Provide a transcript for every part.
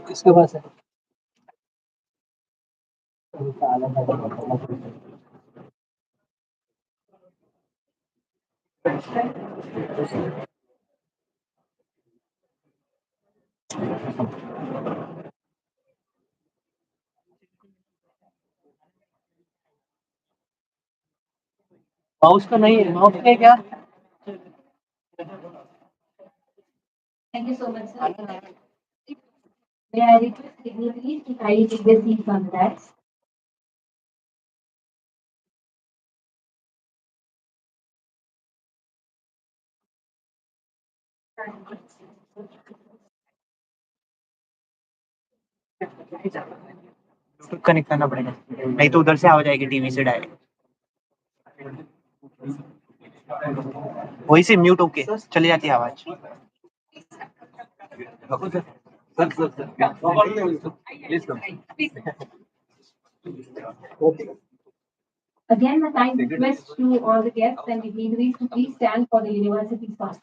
किसके पास है? माउस का नहीं है, माउस का है क्या? Thank you so much, sir. May I request dignitaries to kindly take their seats on that. Bluetooth connect करना पड़ेगा, नहीं तो उधर से आवाज आएगी टीवी से डायरेक्ट। वही से म्यूट होके चली जाती है आवाज। Again, my kind request to all the guests and dignitaries to please stand for the university song.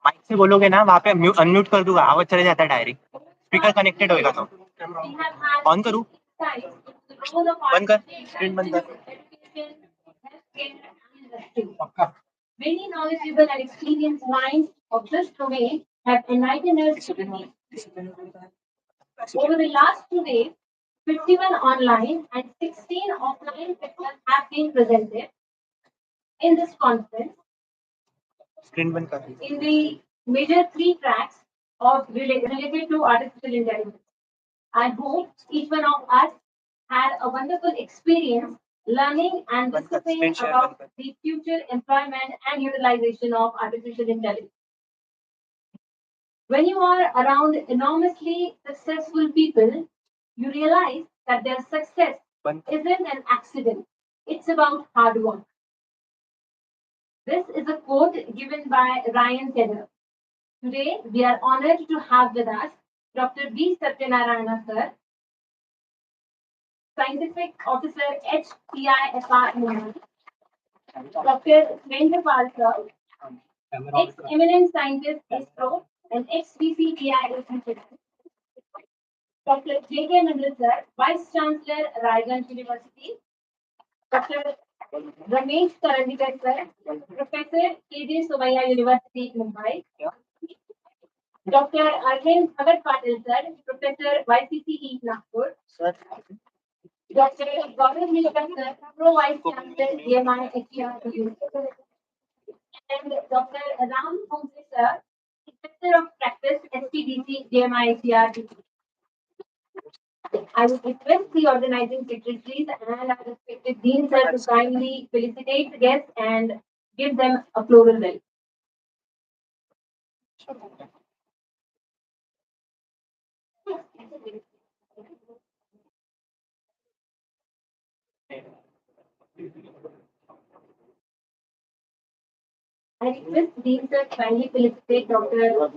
Mike से बोलोगे ना, वहाँ पे अनम्यूट कर दूंगा, आवाज चले जाता है डायरेक्ट, स्पीकर कनेक्टेड होएगा तो। ऑन करूँ? बंद कर, स्क्रीन बंद कर। Many knowledgeable and experienced minds of this domain have enlightened us. Over the last 2 days, 51 online and 16 offline lectures have been presented in this conference. Screen बंद कर। In the major 3 tracks of related to artificial intelligence. I hope each one of us had a wonderful experience learning and discussing about the future employment and utilization of artificial intelligence. When you are around enormously successful people, you realize that their success isn't an accident. It's about hard work. This is a quote given by Ryan Tedder. Today, we are honored to have with us Dr. B. Satyanarayana sir, Scientific Officer HTIFR Mumbai, Dr. Vendapal sir, ex-eminent scientist ISRO and ex-VCTI Dr. J.K. Mandal sir, Vice Chancellor Raiganj University, Dr. Ramesh Karandikar sir, Professor K.J. Somaiya University, Mumbai, Dr. Arvind Bhagat Patil sir, Professor YCCE Nagpur, Dr. Gaurav Mishra sir, Pro Vice Chancellor DMIHER, and Dr. Ram Kumble sir, Professor of Practice STDC DMIHER. I would request the organizing secretaries and our respected dean sir to kindly felicitate the guests and give them a floral welcome. I request dean sir to kindly felicitate Dr.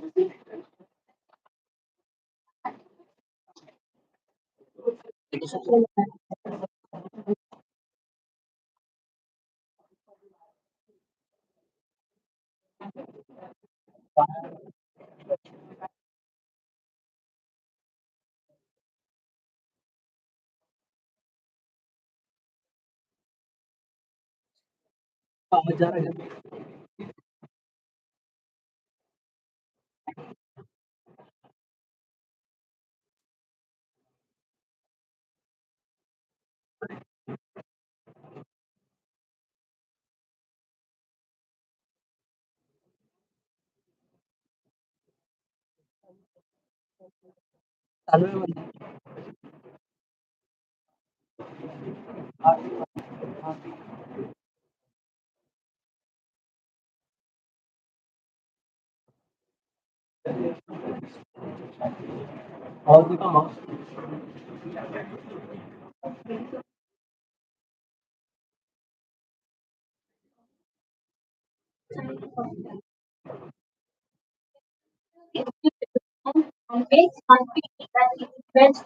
and makes confident that it is best.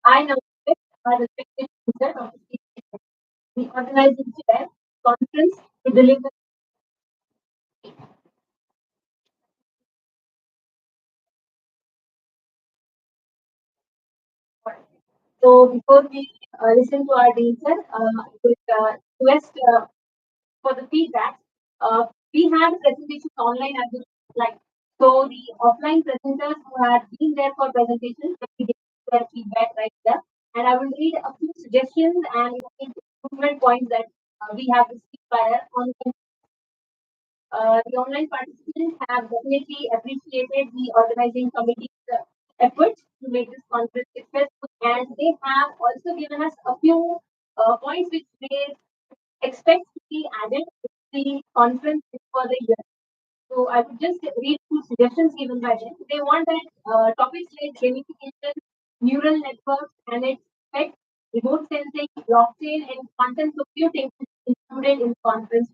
I now request our respected teacher of the organizing chair conference to deliver. So before we listen to our dean sir, I would request for the feedback. We have presentations online as well. Like so, the offline presenters who have been there for presentations, we get their feedback right there. And I will read a few suggestions and improvement points that we have received via online. The online participants have definitely appreciated the organizing committee's efforts to make this conference successful, and they have also given us a few points which they expect to be added to the conference for the year. So I would just read two suggestions given by them. They want that topics like gamification, neural networks, and its effects, remote sensing, blockchain, and quantum computing is included in the conference.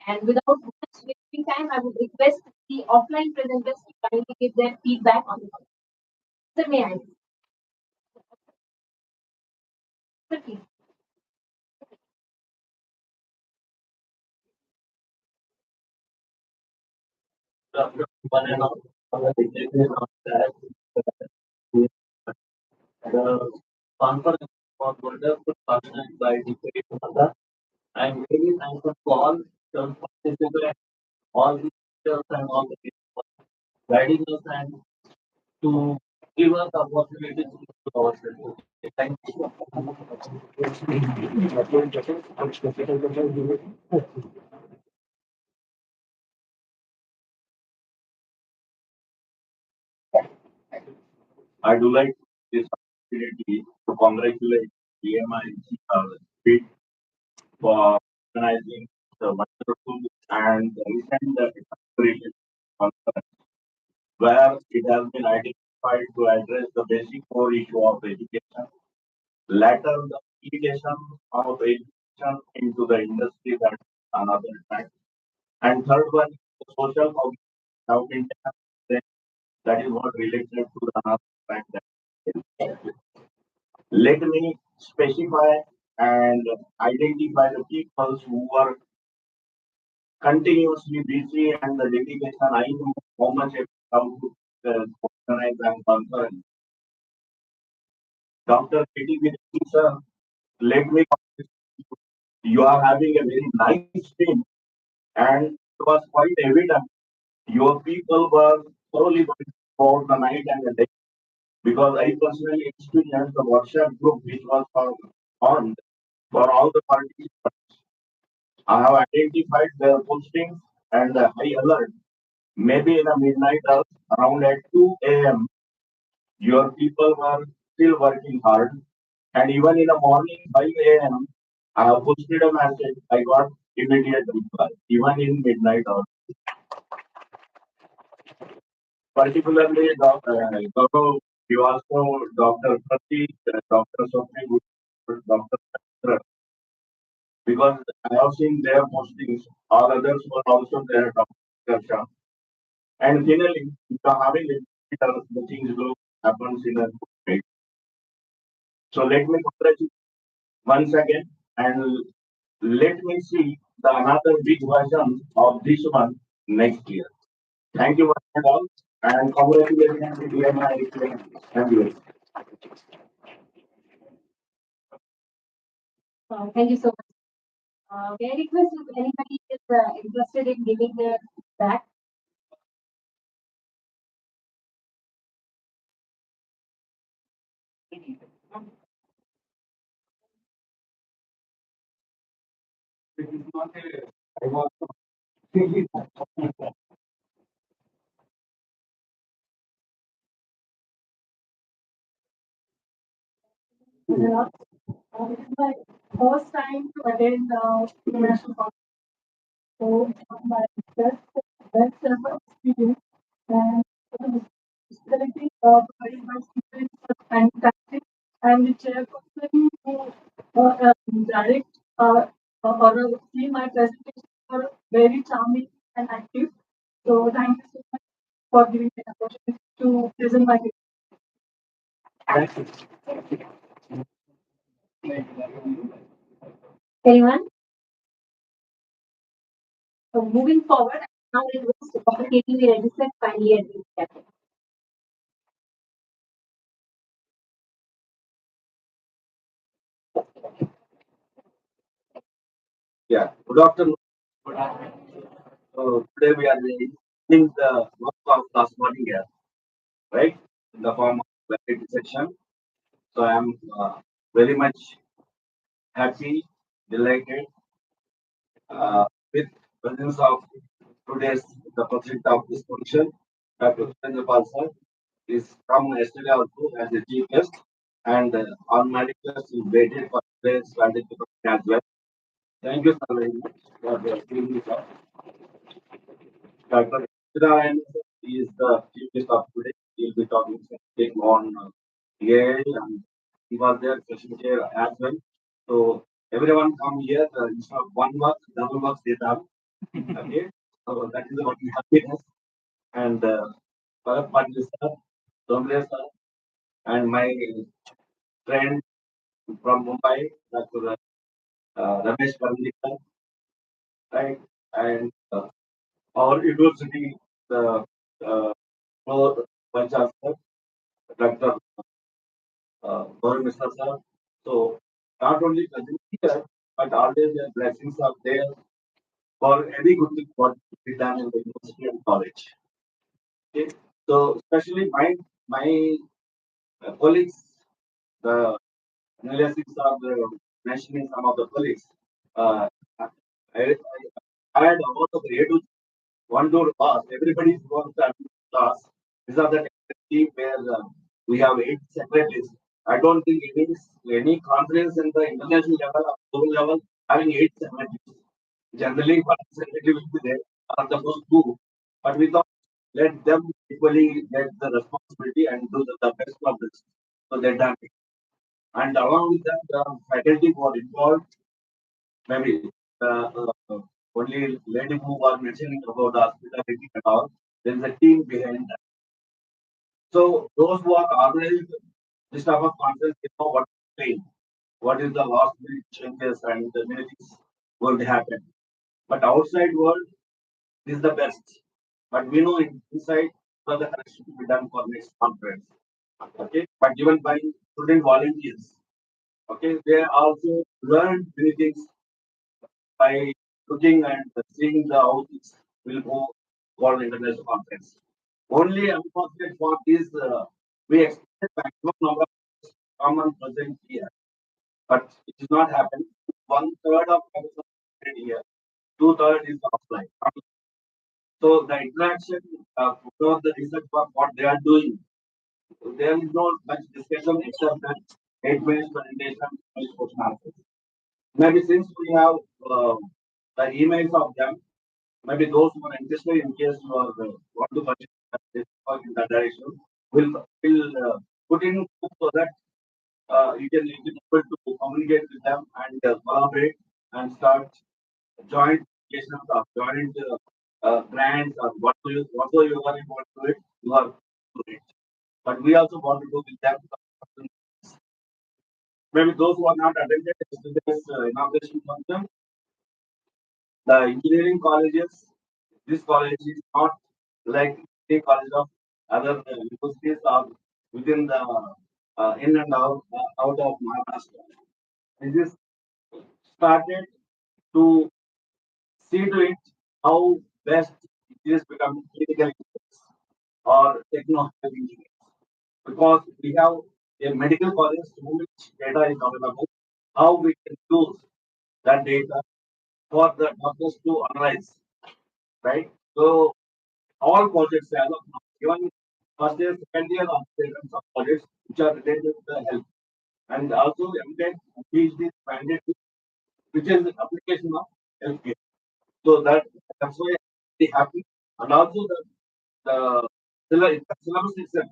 And without much wasting time, I would request the offline presenters to kindly give their feedback on the conference. Sir, may I? Sir, please. The conference was wonderful organized by DMIHER. I am really thankful to all the participants, all the teachers and all the people guiding us and to give us the opportunity to do ourselves. Thank you. I do like this opportunity to congratulate DMIHER for organizing the wonderful and recent inspiration conference where it has been identified identified to address the basic core issue of education. Latter, the application of education into the industry, that another track. And third one, the social how India, that is what related to the another track. Let me specify and identify the people who are continuously busy and the dedication. I know how much it comes to organize and concern. Dr. K.T. Virendra, sir, let me you are having a very nice team and it was quite evident your people were thoroughly working for the night and the day because I personally experienced the WhatsApp group which was on for all the participants. I have identified their postings and the high alert. Maybe in the midnight hours, around at 2 a.m., your people were still working hard. And even in the morning, 5 a.m., I have posted a message. I got immediate reply, even in midnight hours. Particularly, Dr. you also, Dr. Pratik, Dr. Sophi, Dr. Chandra, because I have seen their postings. All others were also there, Dr. Shah. And finally, if you are having it, the things will happens in a good way. So let me congratulate once again and let me see the another big version of this one next year. Thank you very much all and congratulations to DMIHER. Thank you. Thank you so much. May I request if anybody is interested in giving their feedback? This is my first time to attend the international conference. So it's my best ever experience. And the hospitality provided by students was fantastic. And the chairperson who direct or see my presentation were very charming and active. So thank you so much for giving me the opportunity to present my. Anyone? So moving forward, now it was complicating the registered finally at the capital. Yeah. Good afternoon. So today we are doing the work of last morning here, right? In the form of valedictory section. So I am very much happy, delighted with presence of today's the president of this function, Dr. Chandra sir, is from yesterday also as a chief guest, and on my request is waited for today's valedictory as well. Thank you, sir, very much for giving me the Dr. Ryan is the chief guest of today. He'll be talking something on AI, and he was there, session chair as well. So everyone come here, instead of one work, double work they have. Okay, so that is what happiness. And Bharat Patil sir, Domre sir, and my friend from Mumbai, Dr. Ramesh Karandikar, right? And our university, the pro vice chancellor, Dr. Gaurav Mishra sir. So not only present here, but always their blessings are there for any good thing what to be done in the university and college. Okay. So especially my colleagues, the analysis of the mentioning some of the colleagues. I had about the A to one door pass. Everybody is going to class. These are the team where we have 8 secretaries. I don't think any conference in the international level or global level having 8 secretaries. Generally, one secretary will be there, or the most two. But we thought let them equally get the responsibility and do the best of this. So they done it. And along with that, the faculty got involved. Maybe only lady who was mentioning about the hospitality and all. There is a team behind that. So those who are organized this type of conference, they know what to say, what is the last minute changes and the many things going to happen. But outside world is the best. But we know inside further correction to be done for next conference. Okay, but given by student volunteers. Okay, they also learn many things by looking and seeing the how things will go for the international conference. Only unfortunate part is we expect maximum number of common present here, but it is not happening. One third of present here, two third is offline. So the interaction, for the research work, what they are doing, there is no much discussion except that 8 minutes presentation, question answers. Maybe since we have the emails of them, maybe those who are interested in case you are want to purchase work in that direction, will put in so that you can able to communicate with them and collaborate and start joint applications or joint grants or whatever you are want to do it, you are doing it. But we also want to do with them. Maybe those who are not attended yesterday's inauguration function, the engineering colleges, this college is not like the college of other universities or within the in and out of Maharashtra. This is started to see to it how best it is becoming clinical engineers or technological engineers because we have a medical college through which data is available. How we can use that data for the doctors to analyze, right? So all projects as of now, even first year, second year of some projects which are related to the health and also MTech, PhD mandate, which is the application of healthcare. So that's why they happy. And also the syllabus itself,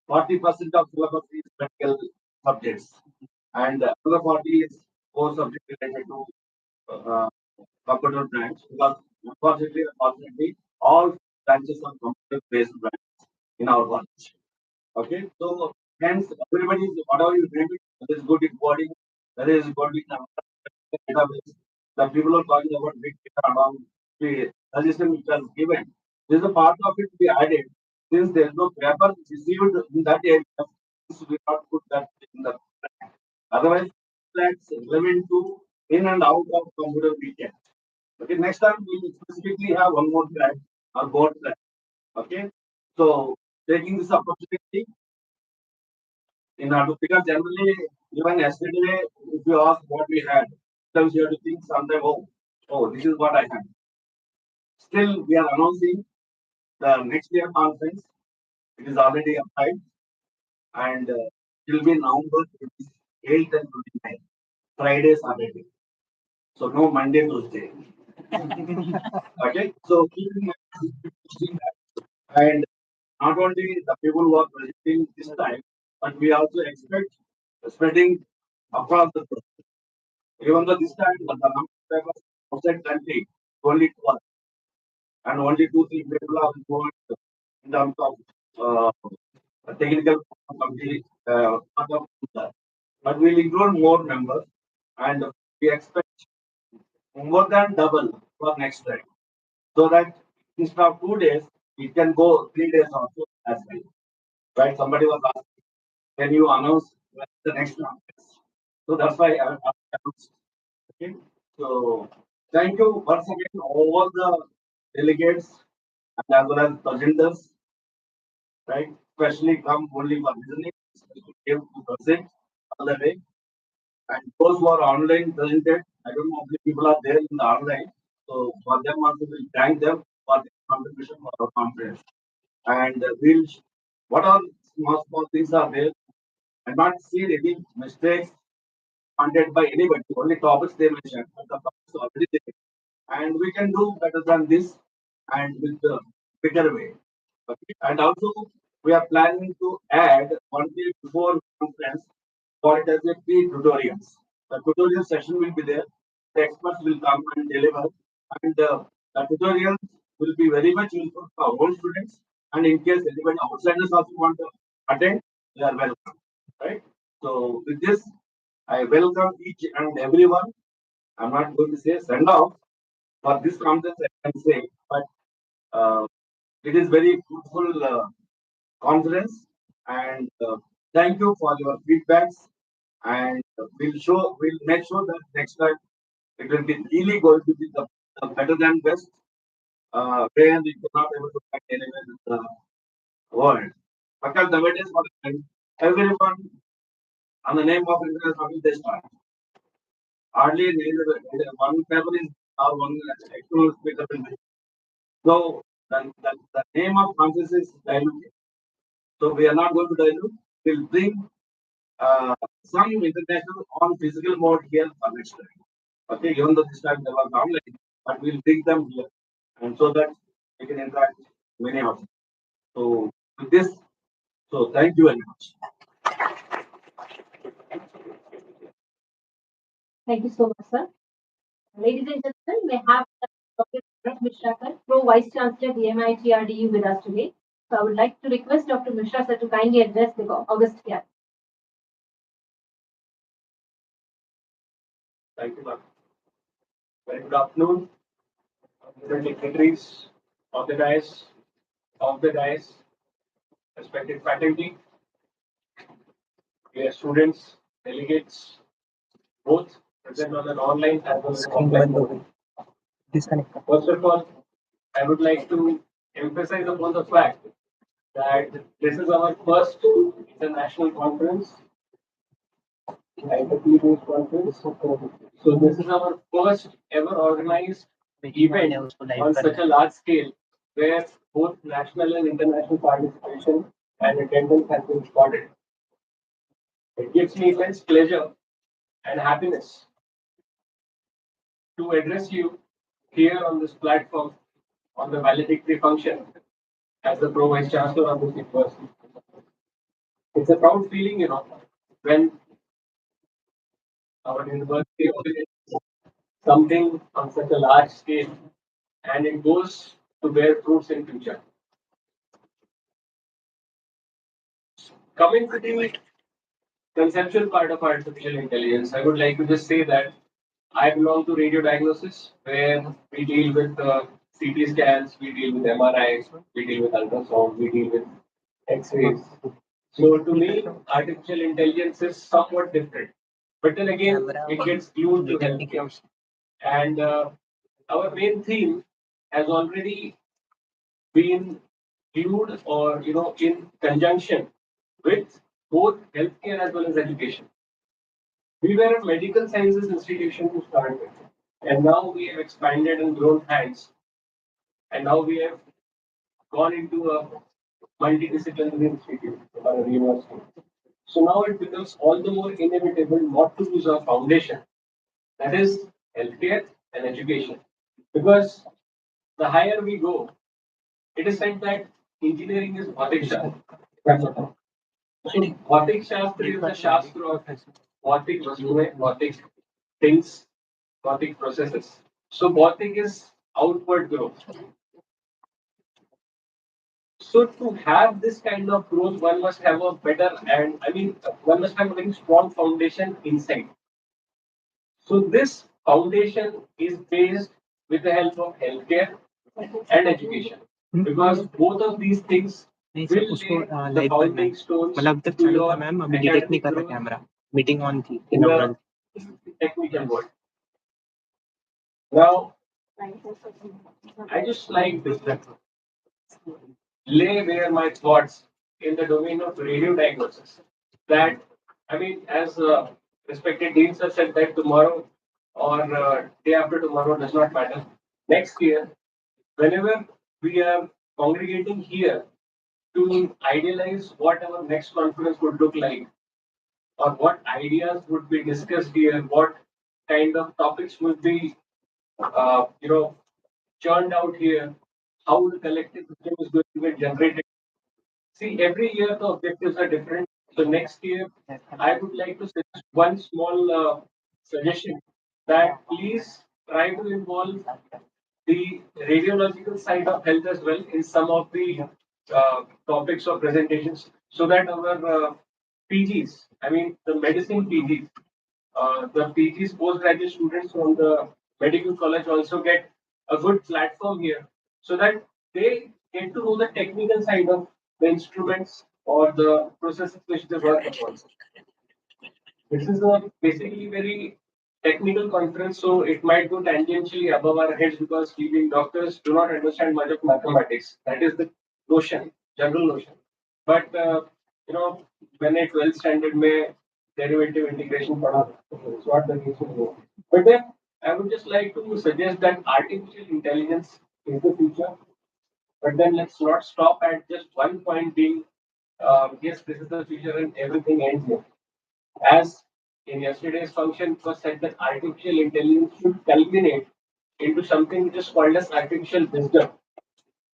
40% of syllabus is medical subjects, and another 40 is core subject related to uh, computer branch because unfortunately, all branches are computer based branches in our college. Okay, so hence everybody is whatever you name it, whether it's good in coding, whether it's good in database, the people are talking about big data and all the suggestion which was given. This is a part of it to be added. Since there is no paper received in that area, we not put that in the otherwise that's relevant to in and out of computer weekend. Okay, next time we specifically have one more track or board track. Okay, so taking this opportunity in order because generally even yesterday if you ask what we had, sometimes you have to think sometime oh this is what I had. Still we are announcing the next year conference. It is already applied and it will be November 8th and 29th. Fridays already. So no Monday, Tuesday. Okay. So keeping that and not only the people who are presenting this time, but we also expect spreading across the group. Even though this time the number of papers outside country only 12 and only 2 3 people are involved in terms of technical committee part of that. But we'll include more members and we expect more than double for next time. So that instead of 2 days, it can go 3 days also as well. Right? Somebody was asking, can you announce when the next conference? So that's why I announced. Okay. So thank you once again all the delegates and as well as presenters, right? Especially come only for listening, especially came to present all the way. And those who are online presented, I don't know how many people are there in the online. So for them also we'll thank them for their contribution for our conference. And we'll what are small things are there. I not see any mistakes wanted by anybody. Only topics they mentioned, but the topics are already there. And we can do better than this and with the better way. Okay. And also, we are planning to add one day before conference for it as a pre-tutorials. The tutorial session will be there. The experts will come and deliver, and the tutorials will be very much useful for our own students. And in case anybody outsiders also want to attend, they are welcome. Right. So with this, I welcome each and everyone. I'm not going to say send off for this conference, I can say, but uh, it is very fruitful conference, and thank you for your feedbacks. And we'll make sure that next time it will be really going to be the better than best, where we cannot able to find anywhere in the world. Because nowadays, what happened, everyone on the name of international they start. Hardly one paper is or one external speaker will be. So the name of conference is diluted. So we are not going to dilute. We'll bring some international on physical mode here for next time. Okay, even though this time they were online, but we'll bring them here, and so that we can interact many of them. So with this, so thank you very much. Thank you so much, sir. Ladies and gentlemen, we have Dr. Mishra, Pro Vice Chancellor, DMIHER with us today. So I would like to request Dr. Mishra sir to kindly address the August gathering. Thank you, ma'am. Very good afternoon, honorable dignitaries of the dais, respected faculty, dear students, delegates, both present on an online as well as offline mode. Disconnect. First of all, I would like to emphasize upon the fact that this is our first international conference, IDICAIEI conference. So this is our first ever organized event on such a large scale where both national and international participation and attendance has been recorded. It gives me immense pleasure and happiness to address you here on this platform on the valedictory function as the Pro Vice Chancellor of this university. It's a proud feeling, when our university organizes something on such a large scale and it goes to bear fruits in future. Coming to the conceptual part of artificial intelligence, I would like to just say that I belong to radio diagnosis, where we deal with CT scans, we deal with MRIs, we deal with ultrasound, we deal with X-rays. So to me, artificial intelligence is somewhat different. But then again, it gets glued to healthcare. And our main theme has already been glued or in conjunction with both healthcare as well as education. We were a medical sciences institution to start with, and now we have expanded and grown hands, and now we have gone into a multidisciplinary institute or a university. So now it becomes all the more inevitable not to lose our foundation, that is healthcare and education, because the higher we go, it is said that engineering is Bhautik Shastra. So Bhautik Shastra is the Shastra of Bhautik Vastuhe, Bhautik things, Bhautik processes. So Bhautik is outward growth. So to have this kind of growth, one must have a better and one must have a very strong foundation inside. So this foundation is based with the help of healthcare and education, because both of these things नहीं will sir उसको lay the live करना है founding stones मतलब अब तक to चालू your था ma'am अभी डिटेक्ट नहीं academic कर रहा growth कैमरा मीटिंग ऑन थी in inaugural the technical world. Now, I just like to lay bare my thoughts in the domain of radio diagnosis. That, as respected Dean sir said, that tomorrow or day after tomorrow does not matter. Next year, whenever we are congregating here to idealize what our next conference would look like, or what ideas would be discussed here, what kind of topics would be, churned out here. how the collective wisdom is going to get generated. See, every year the objectives are different. So next year, I would like to suggest one small suggestion that please try to involve the radiological side of health as well in some of the topics or presentations so that our PGs, I mean the medicine PGs, the PGs postgraduate students from the medical college also get a good platform here so that they get to know the technical side of the instruments or the processes which they work upon. This is a basically very technical conference, so it might go tangentially above our heads because we being doctors do not understand much of mathematics. That is the notion, general notion. But you know, when a 12th standard may derivative integration padha, it's what the needs to know. But then I would just like to suggest that artificial intelligence is the future. But then let's not stop at just one point being, yes, this is the future and everything ends here. As in yesterday's function, it was said that artificial intelligence should culminate into something which is called as artificial wisdom.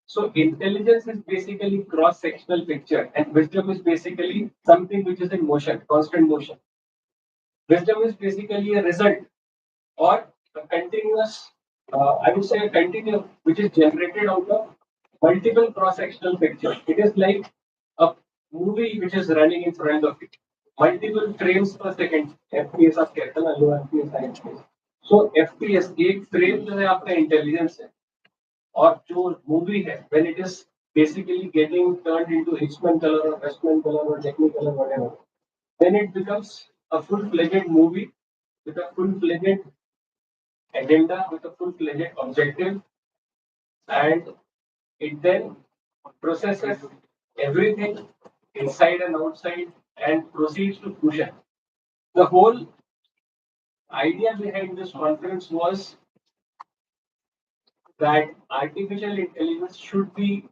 So intelligence is basically cross-sectional picture, and wisdom is basically something which is in motion, constant motion. Wisdom is basically a result or a continuous, I would say a continuum which is generated out of multiple cross-sectional pictures. It is like a movie which is running in front of you. Multiple frames per second. FPS आप कहते हैं ना लो FPS है FPS. So FPS एक frame जो है आपका intelligence है और जो movie है when it is basically getting turned into Richmond color or Westman color or Technicolor whatever, then it becomes a full-fledged movie with a full-fledged agenda with a full-fledged objective, and it then processes everything inside and outside and proceeds to fusion. The whole idea behind this conference was that artificial intelligence should be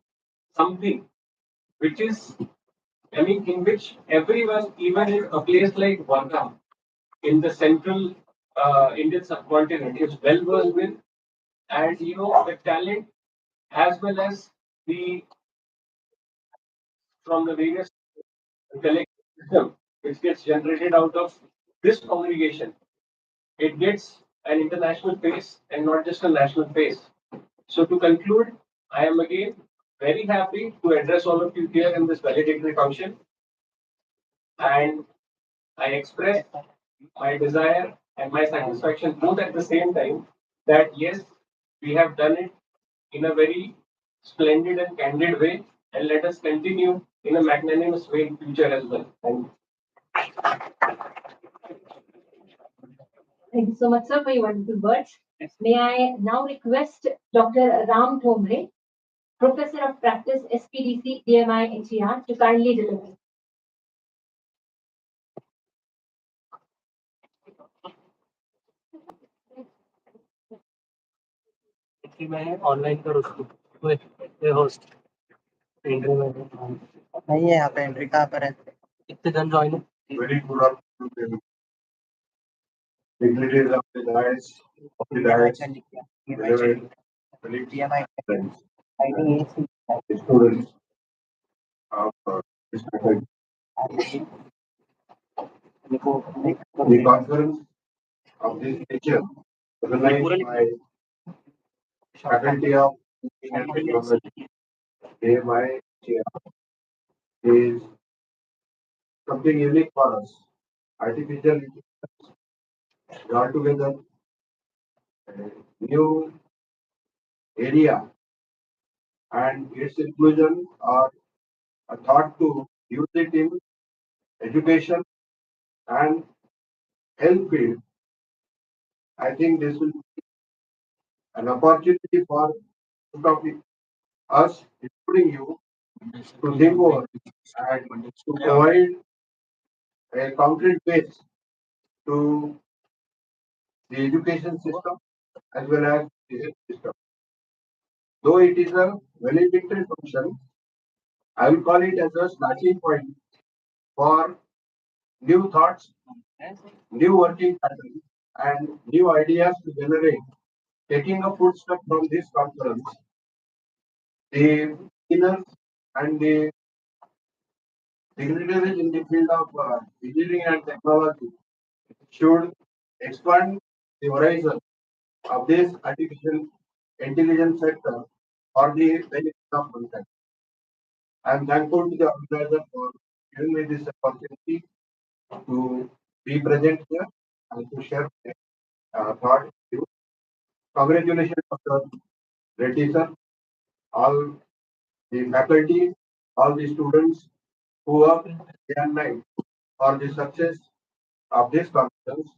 something which is, I mean, in which everyone, even in a place like Varna, in the central Indian subcontinent, is well versed with, and you know, the talent as well as the from the various collective wisdom which gets generated out of this congregation. It gets an international face and not just a national face. So to conclude, I am again very happy to address all of you here in this valedictory function, and I express my desire and my satisfaction both at the same time that yes, we have done it in a very splendid and candid way, and let us continue in a magnanimous way in future as well. Thank you. Thank you so much, sir, for your wonderful words. May I now request Dr. Ram Thomre, Professor of Practice, SPDC, DMIHER, to kindly deliver. मैं online कर उसको host entry में नहीं है यहाँ पे entry कहाँ पर है कितने जन ज्वाइन है Very good afternoon. Dignitaries of the dais, relevant colleagues, friends, students of this faculty. The conference of this nature organized by Faculty of Engineering Technology, DMIHER, is something unique for us. Artificial intelligence is altogether a new area, and its inclusion or a thought to use it in education and health field. I think this will be an opportunity for us, including you, to think over and to provide a concrete base to the education system as well as the health system. Though it is a valedictory function, I will call it as a starting point for new thoughts, new working patterns, and new ideas to generate. Taking a footstep from this conference, the beginners and the dignitaries in the field of engineering and technology should expand the horizon of this artificial intelligence sector for the benefit of mankind. I am thankful to the organizer for giving me this opportunity to be present here and to share my thoughts with you. Congratulations, Dr. Reddy sir, all the faculty, all the students who work day and night for the success of this conference.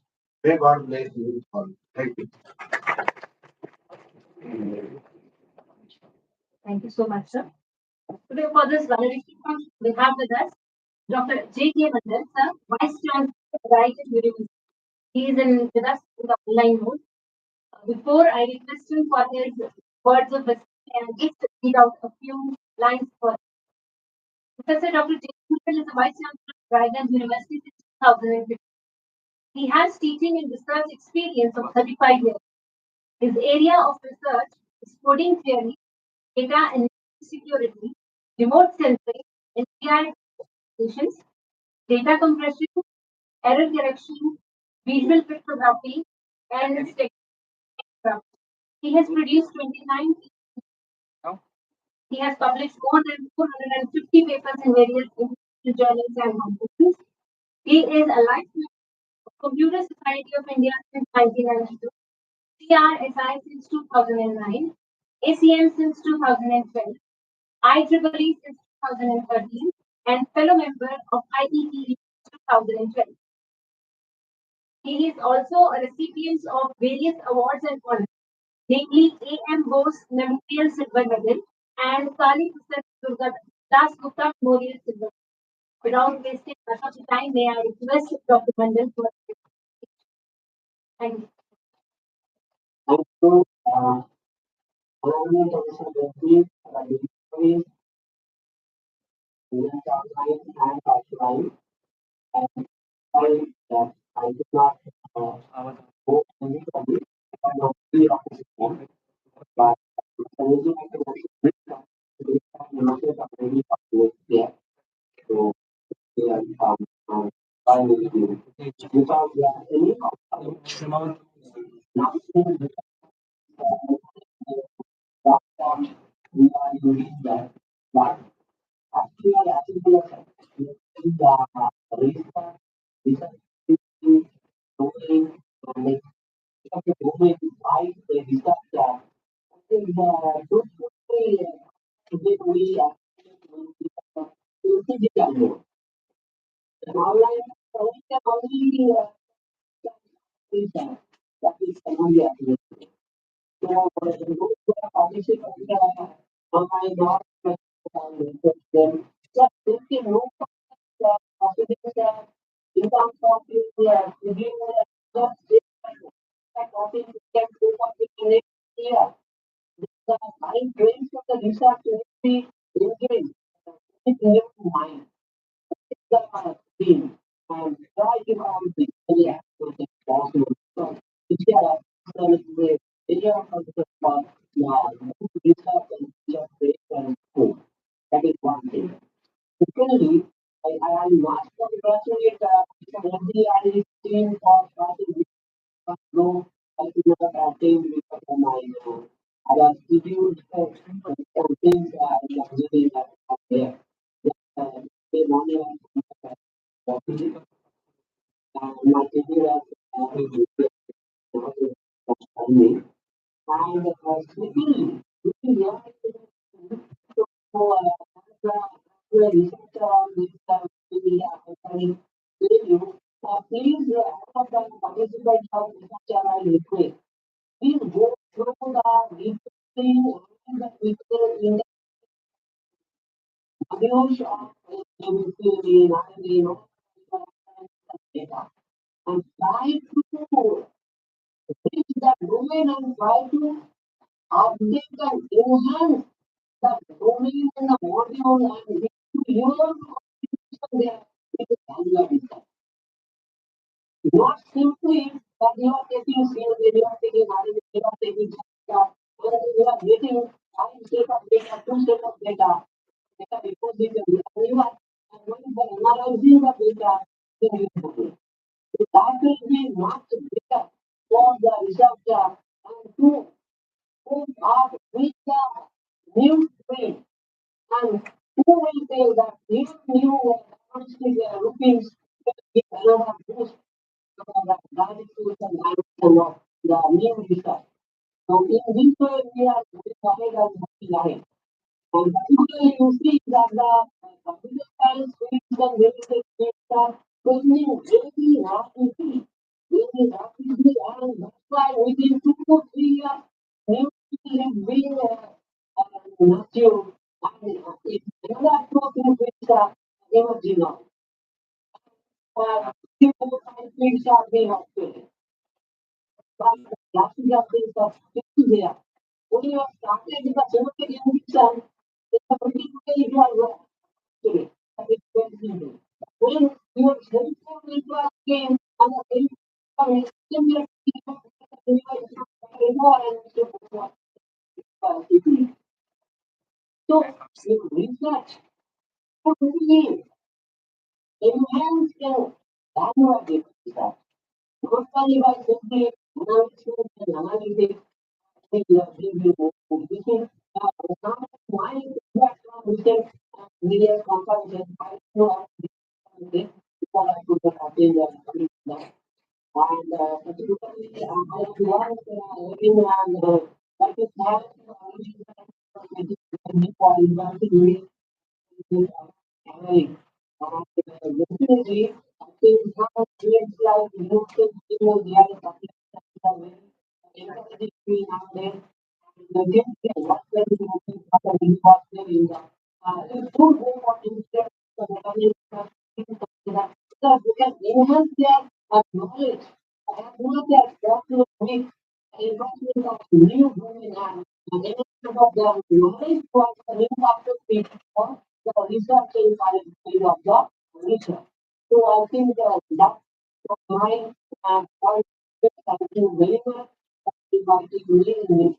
May God bless you all. Thank you. Thank you so much, sir. Today for this valedictory function, we have with us Dr. J.K. Mandal, sir, Vice Chancellor of Writing University. He is with us in the online mode. Before I request him for his words of wisdom and just read out a few lines for Professor Dr. J. Mandal is the Vice Chancellor of Writing University since 2015. He has teaching and research experience of 35 years. His area of research is coding theory, data and security, remote sensing, and AI applications, data compression, error correction, visual cryptography, and spectrography. He has produced 29. He has published more than 450 papers in various international journals and conferences. He is a life member of Computer Society of India since 1992, CRSI since 2009, ACM since 2012, IEEE since 2013, and fellow member of IDICAIEI since 2012. He is also a recipient of various awards and honors, namely A.M. Bose Memorial Silver Medal and Kali Prasad Das Gupta Memorial Silver. Without wasting much of the time, may I request Dr. Mandal for thank you. Also, government also receive deliveries in online and offline, and I do not go anybody and not be of the system, but using it already published there. So we are finally without any nothing platform we are using that. But actually, the research domain, like the domain inside the research is today we digital. The online we can only research that is only available. So, obviously, online not them just thinking no in terms of review just topic can go for the next year. The mind brains of the research will be engaged with new mind. The team and try to have the area possible. So, if you are the area of the research and research and food. That is one thing. Secondly, I must congratulate every team for starting no, I could not attain because of my our scheduled things are living up there. They morning my schedule me. And sleeping here, so the research on this concerning radio, please participate of research and request. Please go through the researching and the people in the values of the data and try to reach the domain and try to update and enhance the domain and the module and your contribution there with the value of it. Not simply that you are taking sales, you are taking marketing, you are taking and you are getting five set of data, two set of data repository, and you are going to analyzing the data in your domain. So that will be much better for the researcher and to move up with the new trend. And who will say that new diagnostic routines will give another boost to the diagnosis and direction of the new research. So in this way, we are moving ahead and moving ahead. And particularly you see that the computer science fields and related fields are changing very rapidly, and that's why within 2 to 3 years, new field is being nurtured, and it's another two things which are emerging now. Computer science fields are being active. But the classes are being still there. When you have started with the geometry condition, it's a particularly was today. That is very simple. When you are very into a game and a very similar so in research, really enhance the value of the research. Not only by simply analysis and analytics, we are giving why we can media comparison I know this before I could attend the and particularly I have learned living and that is not for university definitely I think now kids like YouTube people they are talking encouraging nowadays the kids can watch them in the you don't go for interest so you can enhance their knowledge as well as their personal with investment of new domain and enhancement of their knowledge towards the new perspective of the research in field of the research. So I think that's my point. Thank you very much for inviting me in this.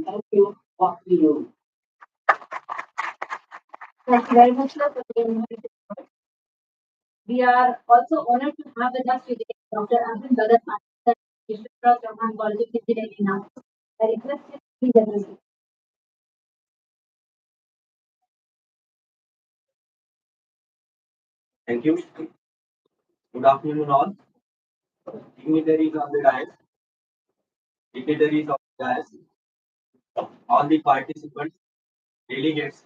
Thank you for you. Thank you very much, sir, for the invitation. We are also honored to have with us today Dr. Arvind Bhagat, Institute of Oncology Engineering now. I request you to please address it. Thank you. Good afternoon, all. Dignitaries of the dais, dignitaries of the dais, all the participants, delegates.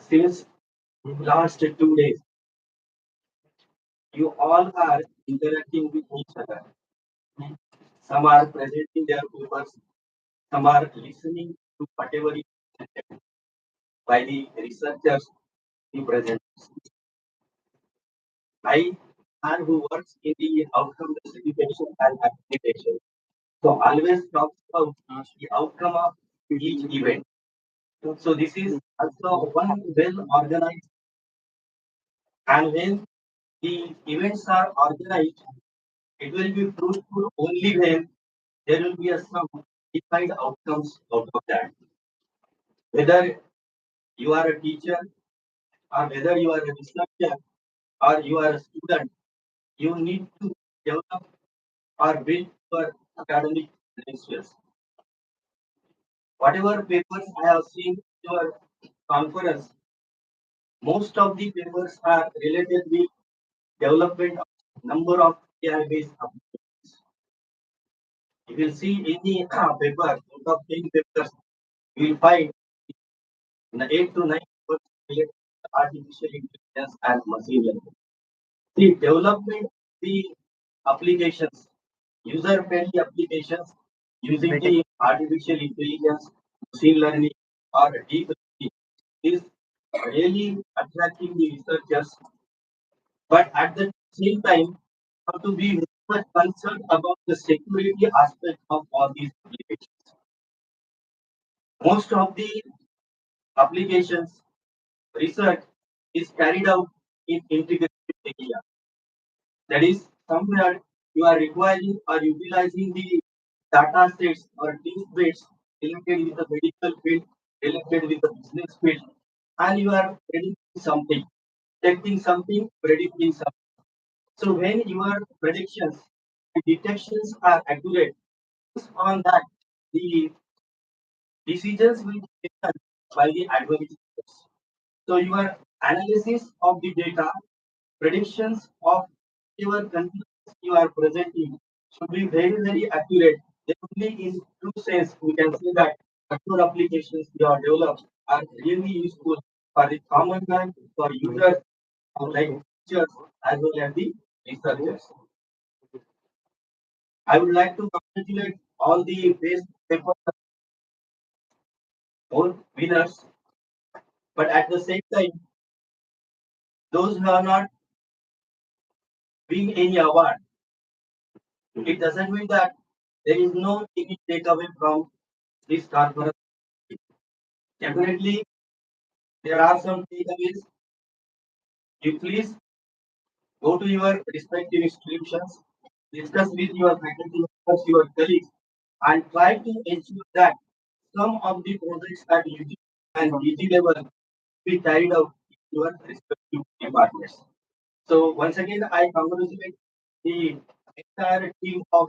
Since last 2 days, you all are interacting with each other. Some are presenting their papers, some are listening to whatever is presented by the researchers who present. I and who works in the outcome justification and application. So always talks about the outcome of each event. So this is also one well organized, and when the events are organized, it will be fruitful only when there will be some defined outcomes out of that. Whether you are a teacher or whether you are a researcher or you are a student, you need to develop or build your academic credentials. Whatever papers I have seen in your conference, most of the papers are related with development of number of AI-based applications. If you see any paper, out of 10 papers, you will find 8 to 9 papers related to artificial intelligence and machine learning. The development of the applications, user-friendly applications using the artificial intelligence, machine learning, or deep learning is really attracting the researchers, but at the same time, have to be much concerned about the security aspect of all these applications. Most of the applications research is carried out in integrated area. That is somewhere you are requiring or utilizing the data sets or team bits related with the medical field, related with the business field, and you are predicting something, detecting something, predicting something. So when your predictions and detections are accurate, based on that, the decisions will be taken by the administrators. So your analysis of the data, predictions of your conclusions you are presenting should be very, very accurate. Only in true sense we can say that your applications you are developed are really useful for the common man, for users, like teachers as well as the researchers. I would like to congratulate all the best paper all winners, but at the same time, those who are not winning any award, it doesn't mean that there is no any takeaway from this conference. Definitely, there are some takeaways. You please go to your respective institutions, discuss with your faculty members, your colleagues, and try to ensure that some of the projects at UG and DG level be carried out in your respective departments. So once again, I congratulate the entire team of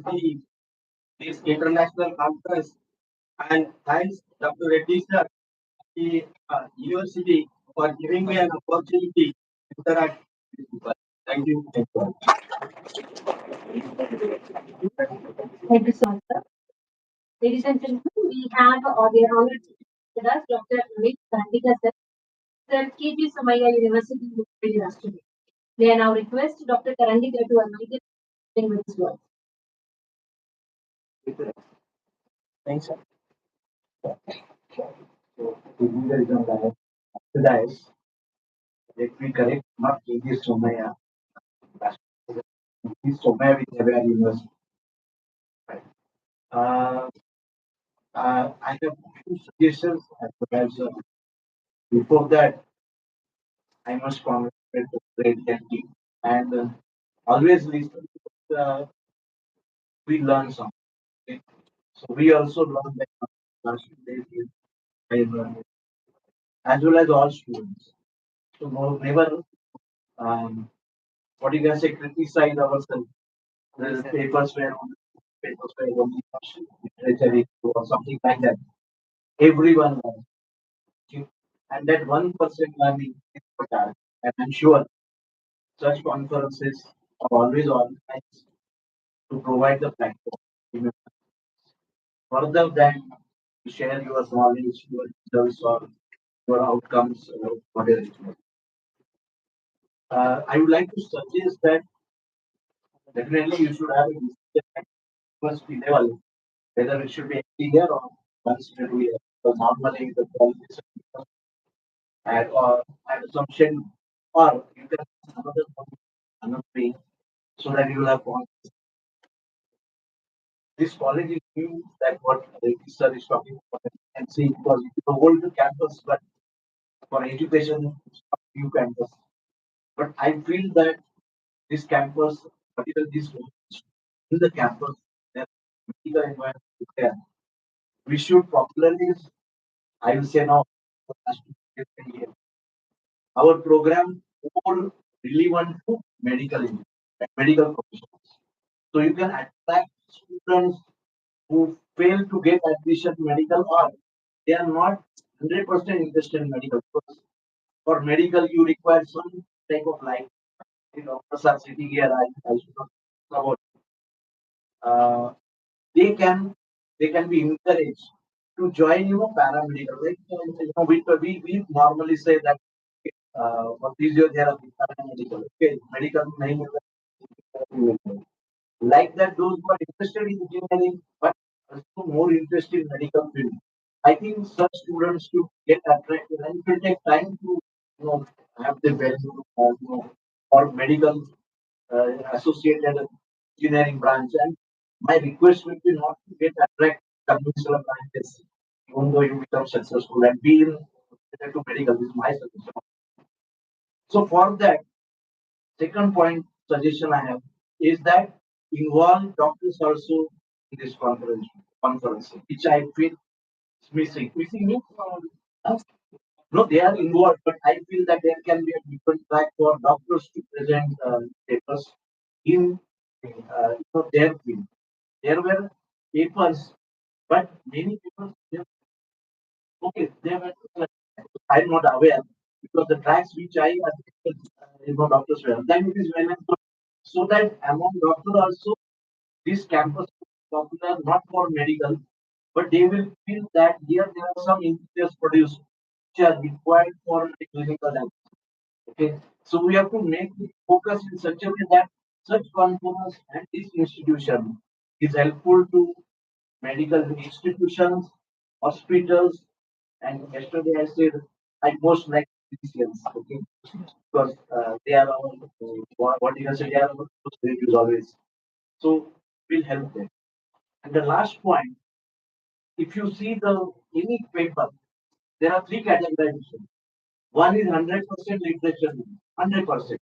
this international conference, and thanks Dr. Reddy sir, the university for giving me an opportunity to interact with people. Thank you. Thank you. Thank you so much, sir. Ladies and gentlemen, we have we are honored with us Dr. Amit Gandhika sir, sir, KG Somaya University, Maharashtra. May I now request Dr. Karandika to unmute his with his words. Thanks, sir. So, the leader is on the dais. Let me correct, not KG Somaya. KG Somaya with Every University. Right. Uh, I have few suggestions as well as before that, I must congratulate the great team and always listen. We learn something. Okay? So we also learn that last days as well as all students. So never what you can say criticize ourselves. The papers were on papers were only literature or something like that. Everyone learns. Okay? And that 1% learning is important. And I'm sure such conferences are always organized to provide the platform. Further than share your knowledge, your results, or your outcomes, whatever it may be. I would like to suggest that definitely you should have a decision at university level, whether it should be every year or once every year. So normally the policy at or at assumption, or you can another way so that you will have one. This college is new that what the sir is talking about and see because it's a whole campus, but for education, it's not new campus. But I feel that this campus, particularly this in the campus, that medical environment is there. We should popularly, I will say now, our program more relevant to medical engineering, medical professionals. So you can attract students who fail to get admission medical or they are not 100% interested in medical. Because for medical, you require some type of life. Doctors are sitting here. I should not talk about. Uh, they can be encouraged to join paramedical. Like we normally say that for physiotherapy paramedical. Okay, medical nahi milta. Like that, those who are interested in engineering but also more interested in medical field. I think such students should get attracted and it will take time to have the value or medical associated engineering branch. And my request will be not to get attract conventional branches, even though you become successful and be in related to medical. This is my suggestion. So for that, second point suggestion I have is that involve doctors also in this conference, which I feel is missing. Missing means no, they are involved, but I feel that there can be a different track for doctors to present papers in their field. There were papers, but many papers, okay, they were. I'm not aware because the tracks which I attended, doctors were. Then it is well and good. So that among doctors also, this campus is popular not for medical, but they will feel that here there are some ingredients produced which are required for the clinical health. Okay, so we have to make the focus in such a way that such conference and this institution is helpful to medical institutions, hospitals, and yesterday I said I most like physicians, okay, because they are our what you can say they are our close relatives always. So will help them. And the last point, if you see the any paper, there are three categorizations. One is 100% literature, 100%.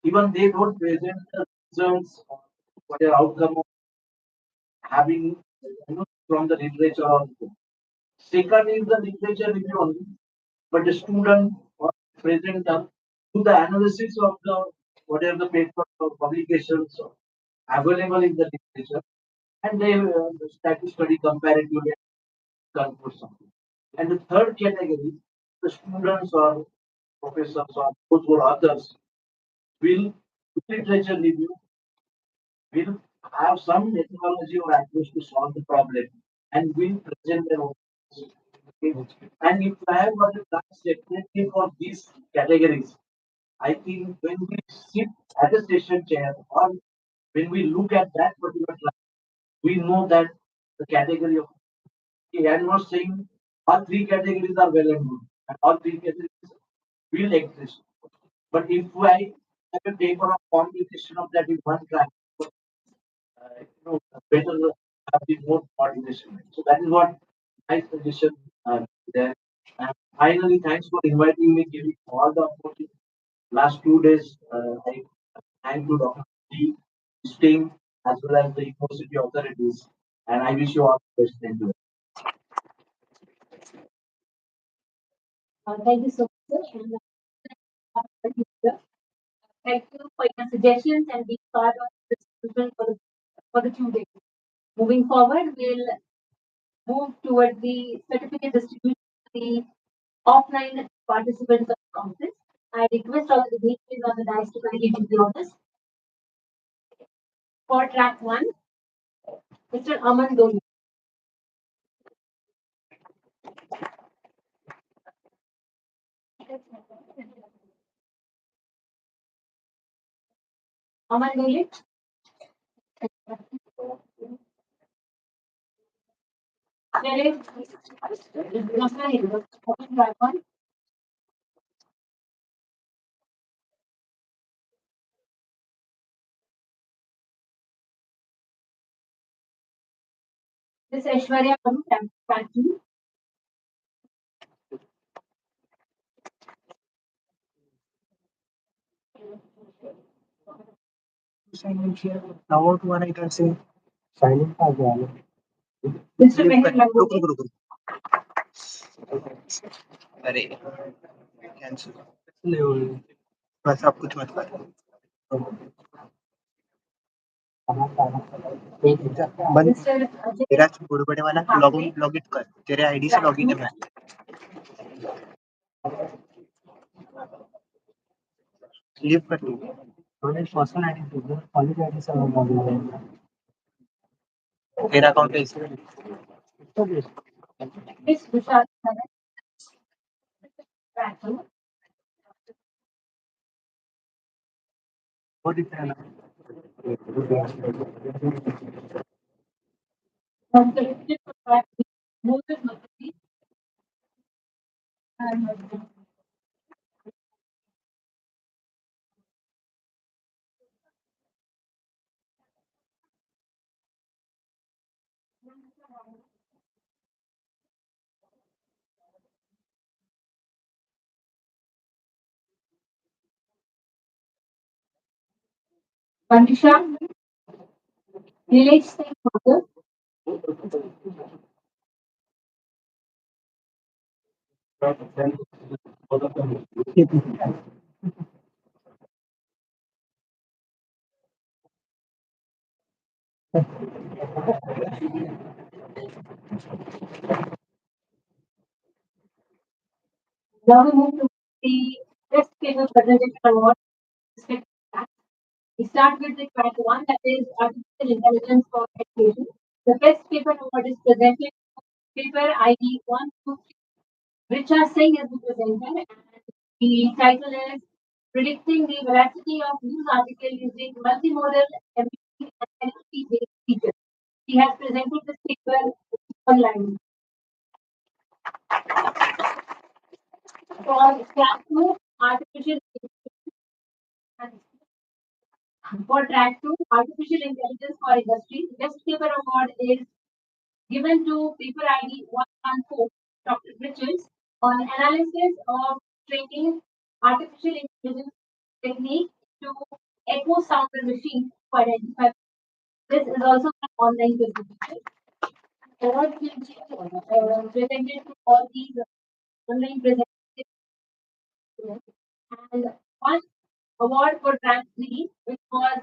Even they don't present the results or what their outcome of having from the literature also. Second is the literature review only, but the student or presenter do the analysis of the whatever the paper or publications available in the literature, and they study comparatively and conclude something. And the third category, the students or professors or those who are authors will literature review will have some methodology or approach to solve the problem and will present their own. Okay. And if I have got a class separately for these categories, I think when we sit at a station chair or when we look at that particular class, we know that the category of, okay, I'm not saying all three categories are well and good and all three categories will exist. But if I have a paper of combination of that in one class, better have the more coordination. So that is what my suggestion there. And finally, thanks for inviting me, giving all the opportunity. Last 2 days, I thank you, Dr. G, team, as well as the university authorities. And I wish you all the best. Thank you. Thank you so much, sir. Thank you for your suggestions and being part of this discussion for the 2 days. Moving forward, we'll move toward the certificate distribution to the offline participants of the conference. I request all the dignitaries on the dais to kindly take the office. For track 1, Mr. Aman Doli. Aman Doli. Track 1. This Aishwarya from track 2. Silent here. Now what one I can say? Silent आ गया है. Mr. Meher रुक Langoli. रुक रुक. अरे cancel. बस आप कुछ मत करो. बंद. Mr. Ajay. तेरा बुड़बड़े वाला लॉगिन कर. तेरे आईडी से लॉगिन है मैं. लीव कर तू. मैंने पर्सनल आईडी दे कॉलेज आईडी से लॉगिन है. तेरा अकाउंट है इसमें. Miss Vishal. Track 2. वो दिख रहा है ना. Selected for track 3. Moses Mukherjee. And Vandisha. Village stakeholder. Now we move to the best paper presentation award. We start with the track one, that is artificial intelligence for education. The best paper award is presented to paper ID 123. Richa Singh is the presenter, and the title is Predicting the Veracity of News Article Using Multimodal MPT and NLP-based features. He has presented this paper online. For track two, artificial intelligence. For track two, artificial intelligence for industry, the best paper award is given to paper ID 114, Dr. Richards, on analysis of training artificial intelligence technique to echo sounder machine to identify. This is also an online presentation. Award will be presented to all these online presentations. And one award for track three, which was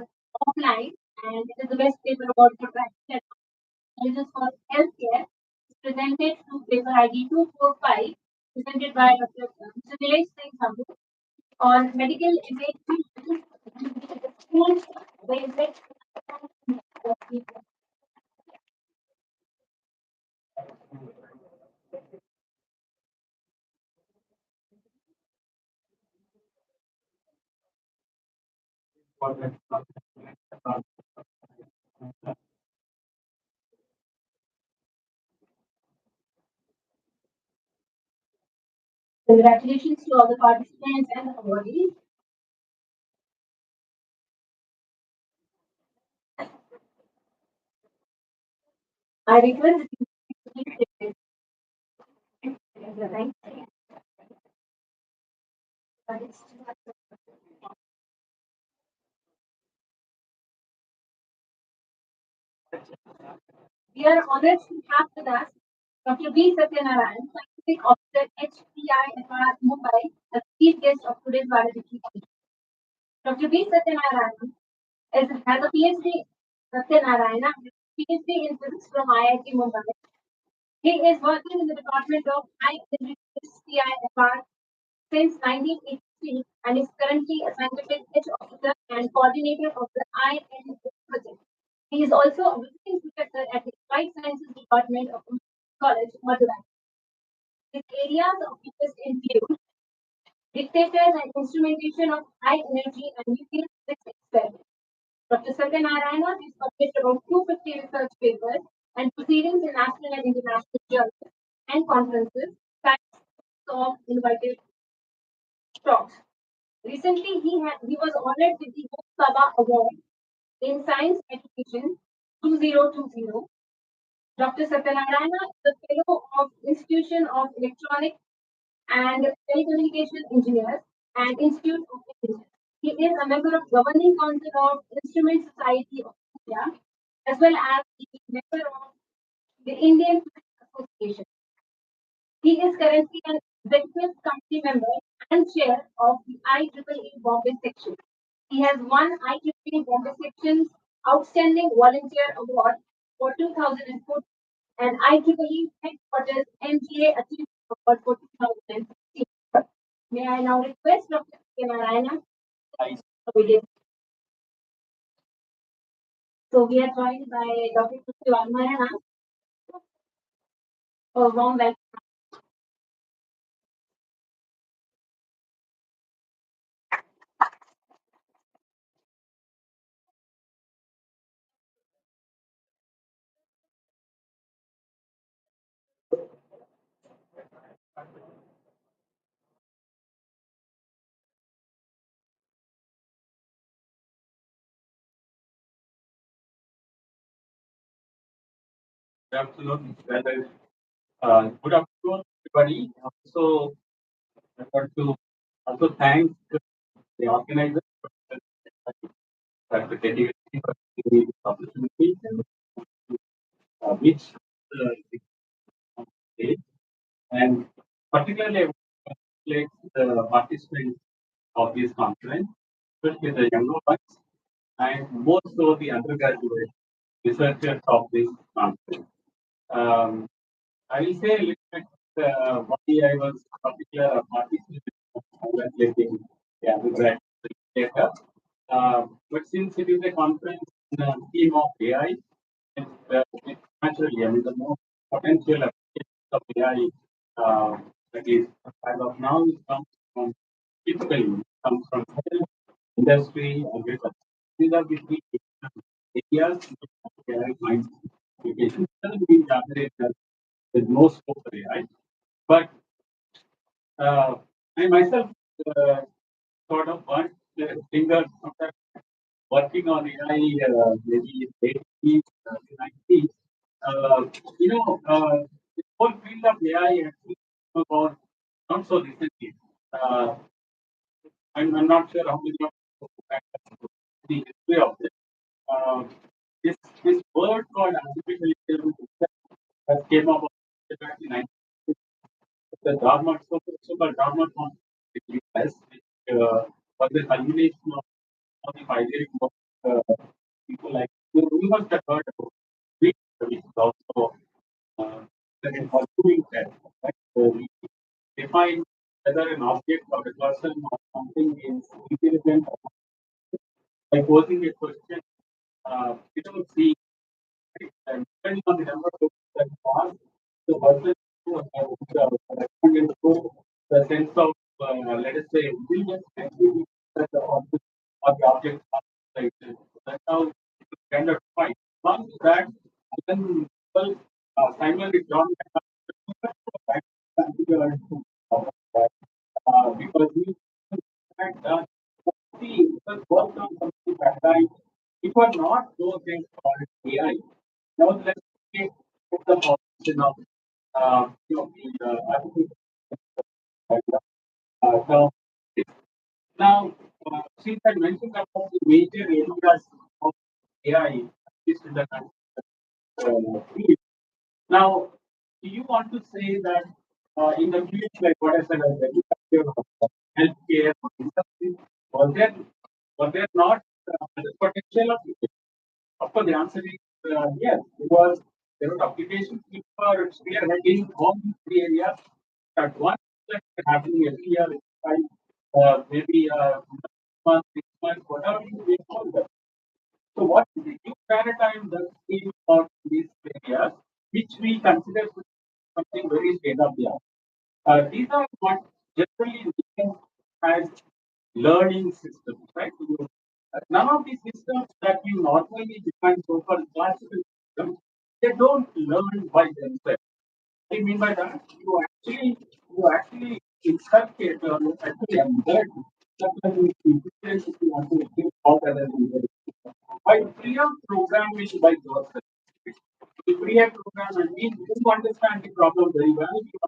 offline, and it is the best paper award for track three. Intelligence for healthcare is presented to paper ID 245, presented by Dr. Nilesh Singh Sambhu on medical imaging. Congratulations to all the participants and the awardees. I request that we are honored to have with us Dr. B. Satyanarayan, Scientific Officer, HPIFR Mumbai, as chief guest of today's Valedictory. Dr. B. Satyanarayan has a PhD. Satyanarayana has a PhD in physics from IIT Mumbai. He is working in the Department of High Energy HPIFR since 1983 and is currently a scientific head officer and coordinator of the INO project. He is also a visiting professor at the Applied Sciences Department of College, Madurai. His areas of interest include dictators and instrumentation of high energy and nuclear physics experiments. Dr. Satyanarayana has published about 250 research papers and proceedings in national and international journals and conferences, types of invited talks. Recently, he was honored with the Sabha Award in Science Education 2020. Dr. Satyanarayana is a fellow of Institution of Electronic and Telecommunication Engineers and Institute of Engineers. He is a member of Governing Council of Instrument Society of India, as well as the member of the Indian Physics Association. He is currently an executive committee member and chair of the IEEE Bombay section. He has won IEEE Bombay section's Outstanding Volunteer Award for 2014 and IEEE Headquarters MGA Achievement Award for 2016. May I now request Dr. Narayana? So we are joined by Dr. Narayana. A warm welcome. Good afternoon. Good afternoon, everybody. So, I want to also thank the organizer for the dedication for this opportunity and which stage. And particularly, I would congratulate the participants of this conference, especially the younger ones, and more so the undergraduate researchers of this conference. Um, I will say a little bit why I was particular participating in congratulating the undergraduate later. But since it is a conference in the theme of AI, it's naturally, I mean, the most potential applications of AI that is as of now it comes from typically comes from health, industry, agriculture. These are the three areas where AI finds application. It doesn't mean the other areas there's no scope for AI. But I myself sort of burnt the finger sometimes working on AI, maybe 80s, 90s. Uh, the whole field of AI actually came about not so recently. Uh, I'm not sure how many of you know the history of this. Uh, this word called artificial intelligence has came up back in 1990s. The Dharma, so-called Dharma concept in the US, which was the culmination of the pioneering work people like you must have heard about Greek which is also uh, doing that. Right? So we define whether an object or a person or something is intelligent by posing a question without seeing it. And depending on the number of questions that you ask, the person would respond into the sense of, let us say, intelligence activity that the object or the object has. Like, that's how it's kind of defined. Once that, then people primarily John because we had see because worked on something that time. It was not those things called AI. Now let's take the position of the artificial term. Now, since I mentioned about the major areas of AI, at least in the field. Now, do you want to say that in the field, like what I said, agriculture, healthcare, industry, was there was there not the potential of it? Of course, the answer is yes, because there were applications which were spearheading all these three areas. At one that happening every year, five, maybe month, 6 months, whatever you call them. So, what is the new paradigm that came about these areas, which we consider something very state of the art? These are what generally named as learning systems, right? None of these systems that you normally define so-called classical systems, they don't learn by themselves. What I mean by that, you actually inculcate or you actually embed certain intelligence if you want to think out other than by pre-programming by yourself. The pre-program and you understand the problem very well. You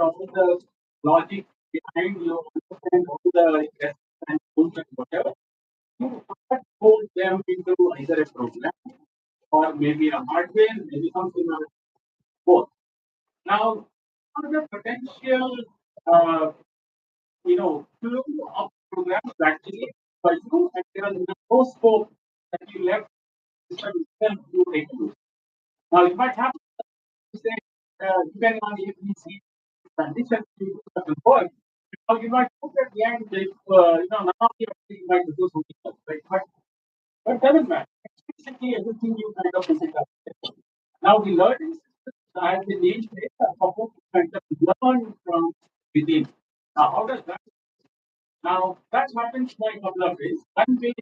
understand the logic behind you understand all the tests and tools and whatever. You can't code them into either a program or maybe a hardware, maybe something or both. Now, what are the potential, uh, flow of programs actually for you, and there is no scope that you left system itself to reduce. Now, it might happen to say, depending on the ABC condition to do certain work, now you might look at the end if, none of the activity might do something else, right? But doesn't matter. Explicitly, everything you kind of visit up. Now, the learning systems, as the name says, are supposed to kind of learn from within. Now, how does that? Now, that happens by a couple of ways. One way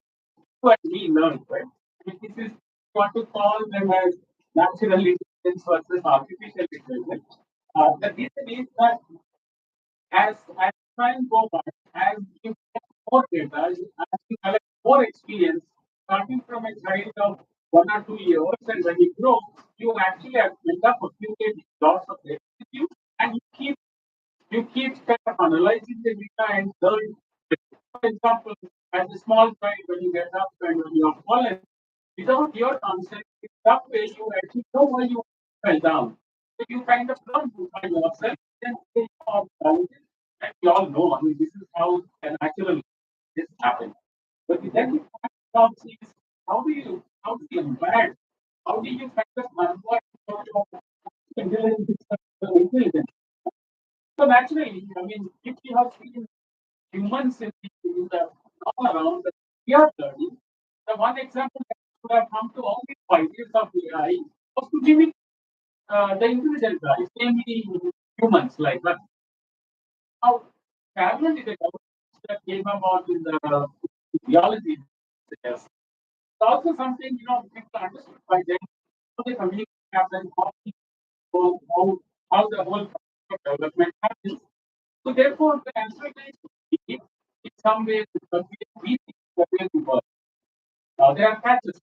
you and me learn, right? I mean, this is what to call them as natural intelligence versus artificial intelligence. The reason is that as time go by, as you get more data, as you collect more experience, starting from a child of 1 or 2 years, and when you grow, you actually have built up accumulate lots of data with you, and you keep kind of analyzing the data and learn. For example, as a small child, when you get up and when you are fallen, without your consent, in some way you actually know why you fell down. So you kind of learn to by yourself and think of challenges. And we all know, I mean, this is how a natural this happens. But then the point comes is how do you embed, how do you kind of convert your intelligence? So naturally, I mean, if you have seen humans in the all around the fear learning, the one example that would have come to all these 5 years of AI was to give it the intelligent guys, namely humans like us. How parallel is the governance that came about in the biology. Yes. It's also something, people understood by then how the communication happens, how the whole process of development happens. So therefore, the answer is in some ways it's completely we think the way we work. Now there are catches.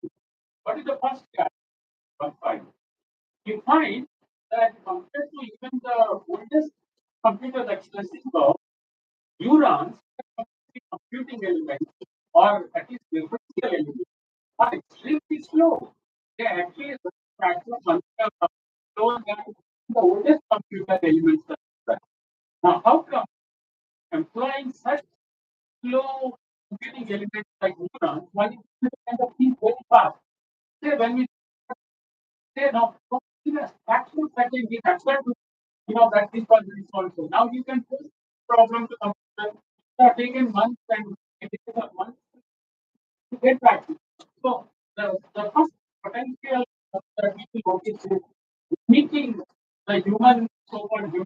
What is the first catch? One find. You find that compared to even the oldest computer that's the neurons, computing elements, or at least differential elements, are extremely slow. They actually factor slower than the oldest computer elements. Now, how come employing such slow computing elements like neurons, why you kind of think very fast? Say when we say now, in a fraction second, we answer to that this was this also. Now you can put problem to computer. It has taken months and it is a month to get back. So the first potential that we will notice is meeting the human so-called human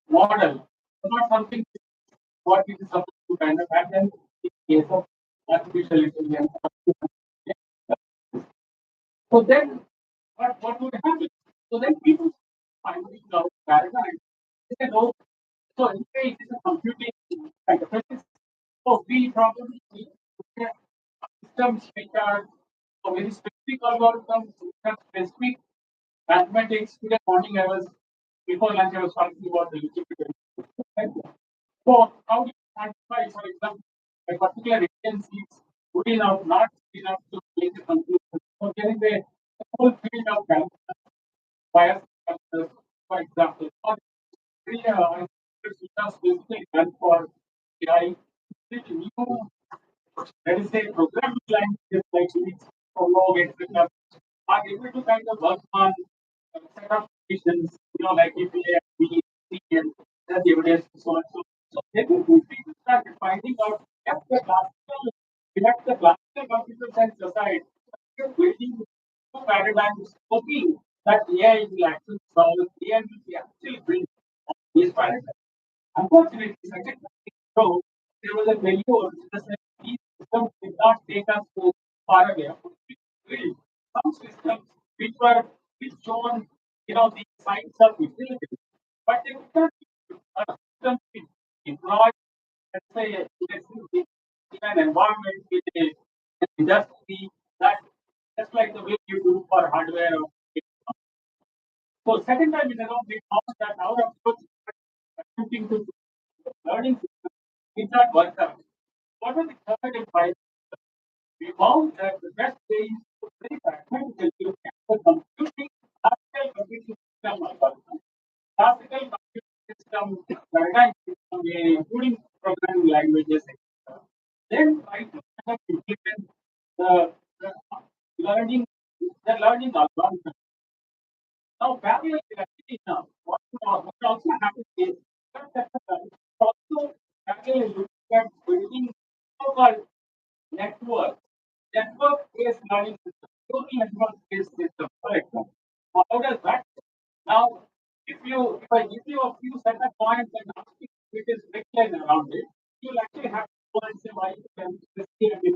model, not something what it is supposed to kind of happen in case of artificial intelligence. So then what would happen? So then people finally now paradigm. They say, no, so anyway, it is a computing kind of a system. So we probably need to get systems which are very specific algorithms, which are specific mathematics. Today morning I was before lunch I was talking about the literature. So how do you quantify, for example, a particular agency is good enough, not good enough to make a conclusion? So there is a whole field of calculus, bias calculus, for example, or which are specifically done for AI. New let us say programming languages like Unix, Prolog, etc. are able to kind of work on set of conditions, like if A and B, C, and then the evidence and so on. So they will people start finding out we left the classical computer science aside, we're building two paradigms, hoping that AI will actually solve, AI will actually bring these paradigms. Unfortunately, second so there was a failure in the sense these systems did not take us so far away. Some systems which were which shown, the signs of utility, but they could not be systems which deployed, let's say, in an environment with a industry that just like the way you do for hardware. So second time in a row, we found that our approach attempting to learning system did not work out. What was the third and final? We found that the best way is to very pragmatically look at the computing, classical computing system algorithm, classical computing system, paradigm system, including programming languages, etc. Then try to kind of implement the learning, the learning algorithm. Now, parallel actually now, what also happens is that also parallel looking at building so-called network-based learning system, purely network-based system, for example. How does that? Now, if I give you a few set of points and ask you if it is written around it, you'll actually have to go and say why you can this and this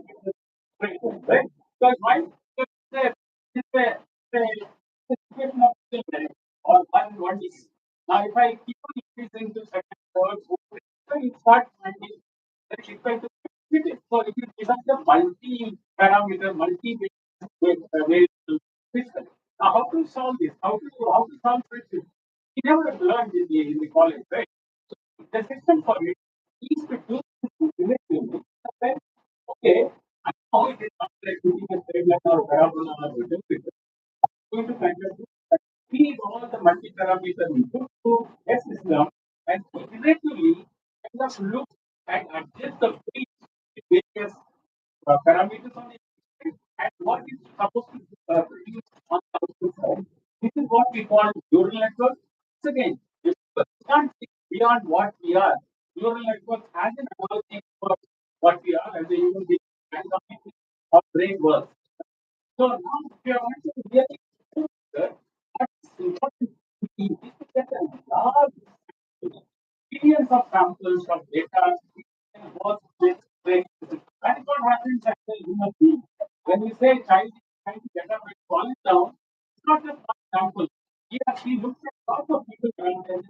right? Because why? Because it's a or one is. Now, if I keep on increasing to second, third, fourth, it starts finding that equal to it. So it is becomes a multi-parameter, multi-variable system. Now, how to solve this? How to solve this? We never learned in the college, right? So the system for it is to do this relatively. Okay, I know it is not like doing a straight line or parabola or whatever it is, going to kind of feed all the multi-parameter input to a system and iteratively kind of look and adjust the weights to various parameters on the input and what is supposed to produce on the output side. This is what we call neural network. Once again, if we can't think beyond what we are, neural network has an analogy for what we are as a human being and how our brain works. So now we are going to really consider what's important is to get a large billions of samples of data and work with training. That is what happens as a human being. When we say child is trying to get up and falling down, it's not just one sample. He or she looks at lots of people around them,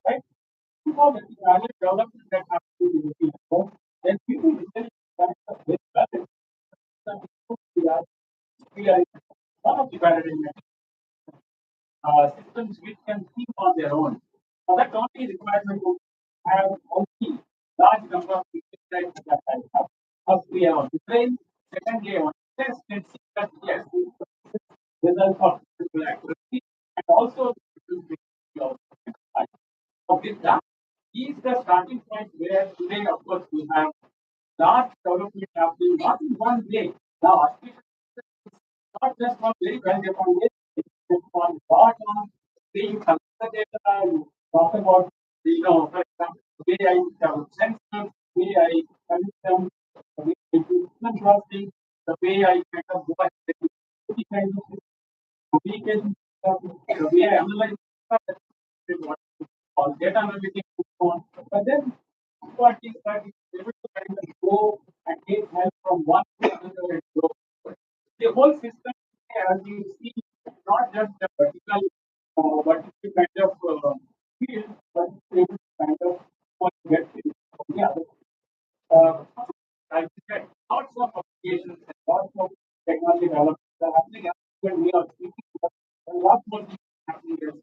right? Before the value development that happens to the people, then people really start to get better. We are one of the paradigm systems which can think on their own. That only requirement to have only large number of people that I have. First we have on the brain, secondly on test and see that yes, results of physical activity and also with that is the starting point where today of course we have large development happening not in one day. Now artificial not just one very well defined way, it's on lot of things, the data, you talk about, for example, the way I have sensors, the way I connect them, the way I do signal processing, the way I kind of go ahead and do the kind of communication, the way I analyze what all data analytics and so on. But then what is that is able to kind of go and take help from one to another and grow. The whole system, as you see, not just the vertical kind of field, but it's able to kind of get it from the other. Like I said, lots of applications and lots of technology developments are happening. When we are speaking about a lot more things happening there.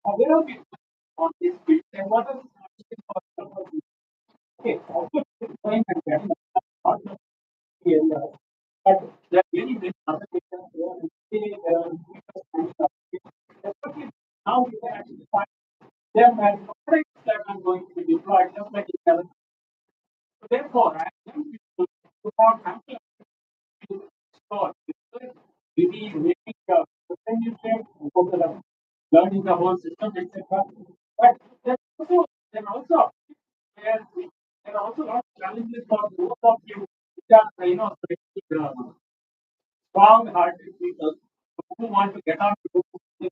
Where are we on this field and what are the solutions for some of these? Okay, also it's going and getting not just the area, but there are really big applications where we see especially now we can actually find them as products that are going to be deployed just like in other. So therefore, I am people to have ample to store maybe making potential learning the whole system, etc. But there are also where there are also a lot of challenges for both of you, which are strong-hearted people who want to get on to do big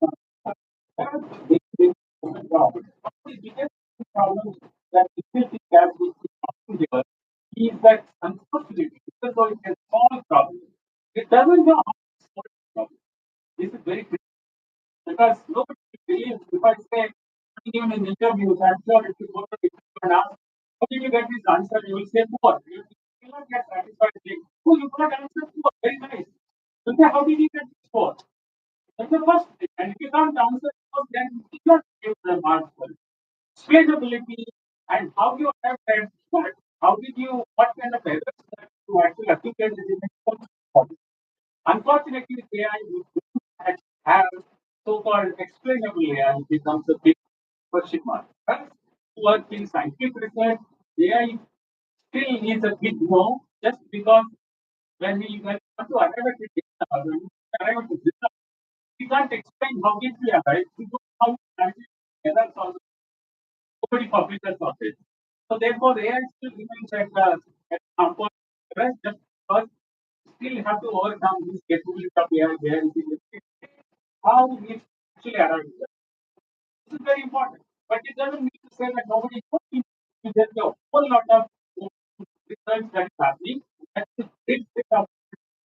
problems. One of the biggest problems that existing has with here is that unfortunately, even though it can solve problems, it doesn't know how to solve problems. This is very critical because nobody believes if I say even in interviews, I'm sure if you go to the interview and ask, how did you get this answer? You will say more. You will not get satisfied saying, oh, you got answer 4. Very nice. You say, how did you get this 4? That's the first thing. And if you can't answer 4, then you cannot give the marks for it. Explainability and how you have that, how did you, what kind of errors that you actually accumulate is important. Unfortunately, with AI, we don't have so-called explainable AI becomes a big question mark. Right? Work in scientific research, AI still is a big no, just because when we want to arrive at the data, when we arrive at the result, we can't explain how did we arrive. We don't know how to translate errors on nobody publishes on it. So therefore, AI still remains at component level just because we still have to overcome this capability of AI where it is how we actually arrive at that. This is very important. But it doesn't mean to say that nobody knows. There's a whole lot of research that is happening. That's a big bit of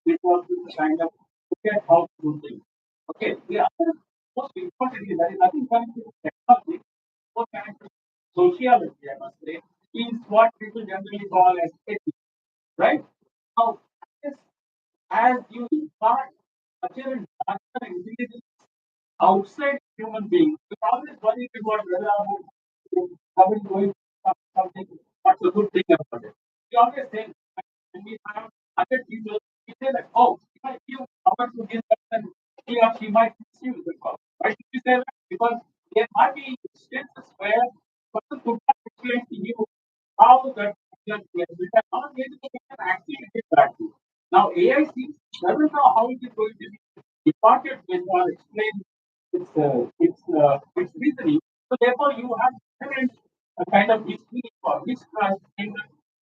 research to kind of look at how to do things. Okay, the other most important is that is nothing connected to technology, more connected to sociology, I must say, is what people generally call as ethics, right? Now, as as you impart culture and culture intelligence outside human beings, you always worry about whether somebody going to something, what's a good thing about it. You always say, when we have 100 people, we say that, oh, if I give power to this person, he or she might misuse the power. Why should we say that? Because there might be instances where person could not explain to you how that we are not able to actually get back to. Now AI seems doesn't know how it is going to be departed with or explain its reasoning. So therefore you have different kind of history or mistrust in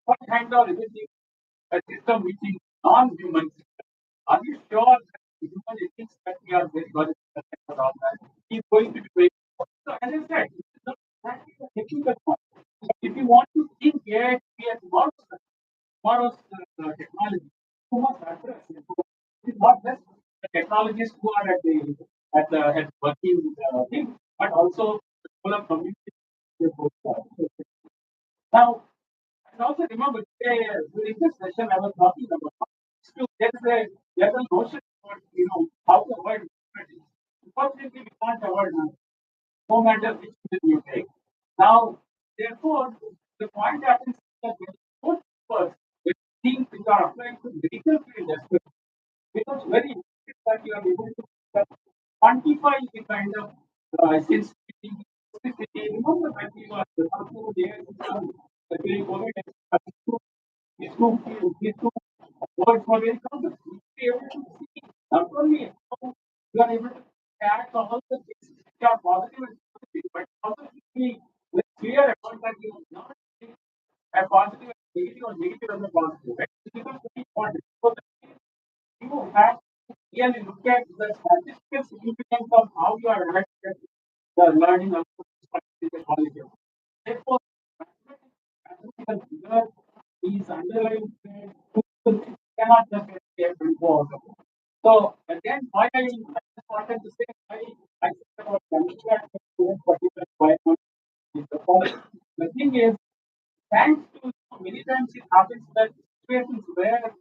what kind of everything a system which is non-human system. Are you sure that the human ethics that we are very good at all that is going to be very important? So as I said, this is not exactly the technical part. But if you want to think AI to be a tomorrow's technology, you must address it. So it is not just the technologists who are at working thing, but also the whole community. Now, and also remember, during this session, I was talking about there's a notion about how to avoid difficulties. Unfortunately, we can't avoid that, no matter which method you take. Now, therefore, the point happens that when most people, when things which are applying to medical field, especially, becomes very important that you are able to quantify the kind of sensitivity, specificity. Remember when we were talking there, during COVID, these two words were very complex. You be able to see not only how you are able to track all the things which are positive and negative, but also to be very clear about that you are not seeing a positive and negative or negative as a positive. Right? It becomes very important. So you have to really look at the statistical significance of how you are affected the learning of particular quality. Therefore, mathematical figure is underlying trend cannot just get report. So again, why I just wanted to say I said about particular requirement is the following. The thing is, thanks to many times it happens that situations where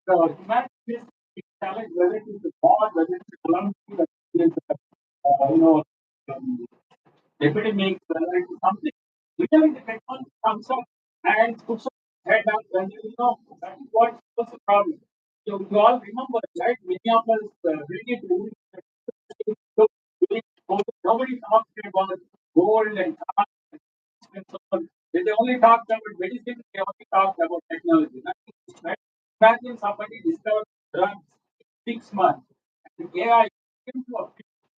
the humanity is challenged, whether it is the God, whether it is calamity, whether it is um, epidemics, whether it is something, literally the technology comes up and puts up its head up, and that is what was the problem. So you all remember, right? Many of us bring it so nobody talks about gold and cars and so on. They only talk about medicine, they only talk about technology. Nothing else, right? Imagine somebody discovered drugs in 6 months. And AI came to a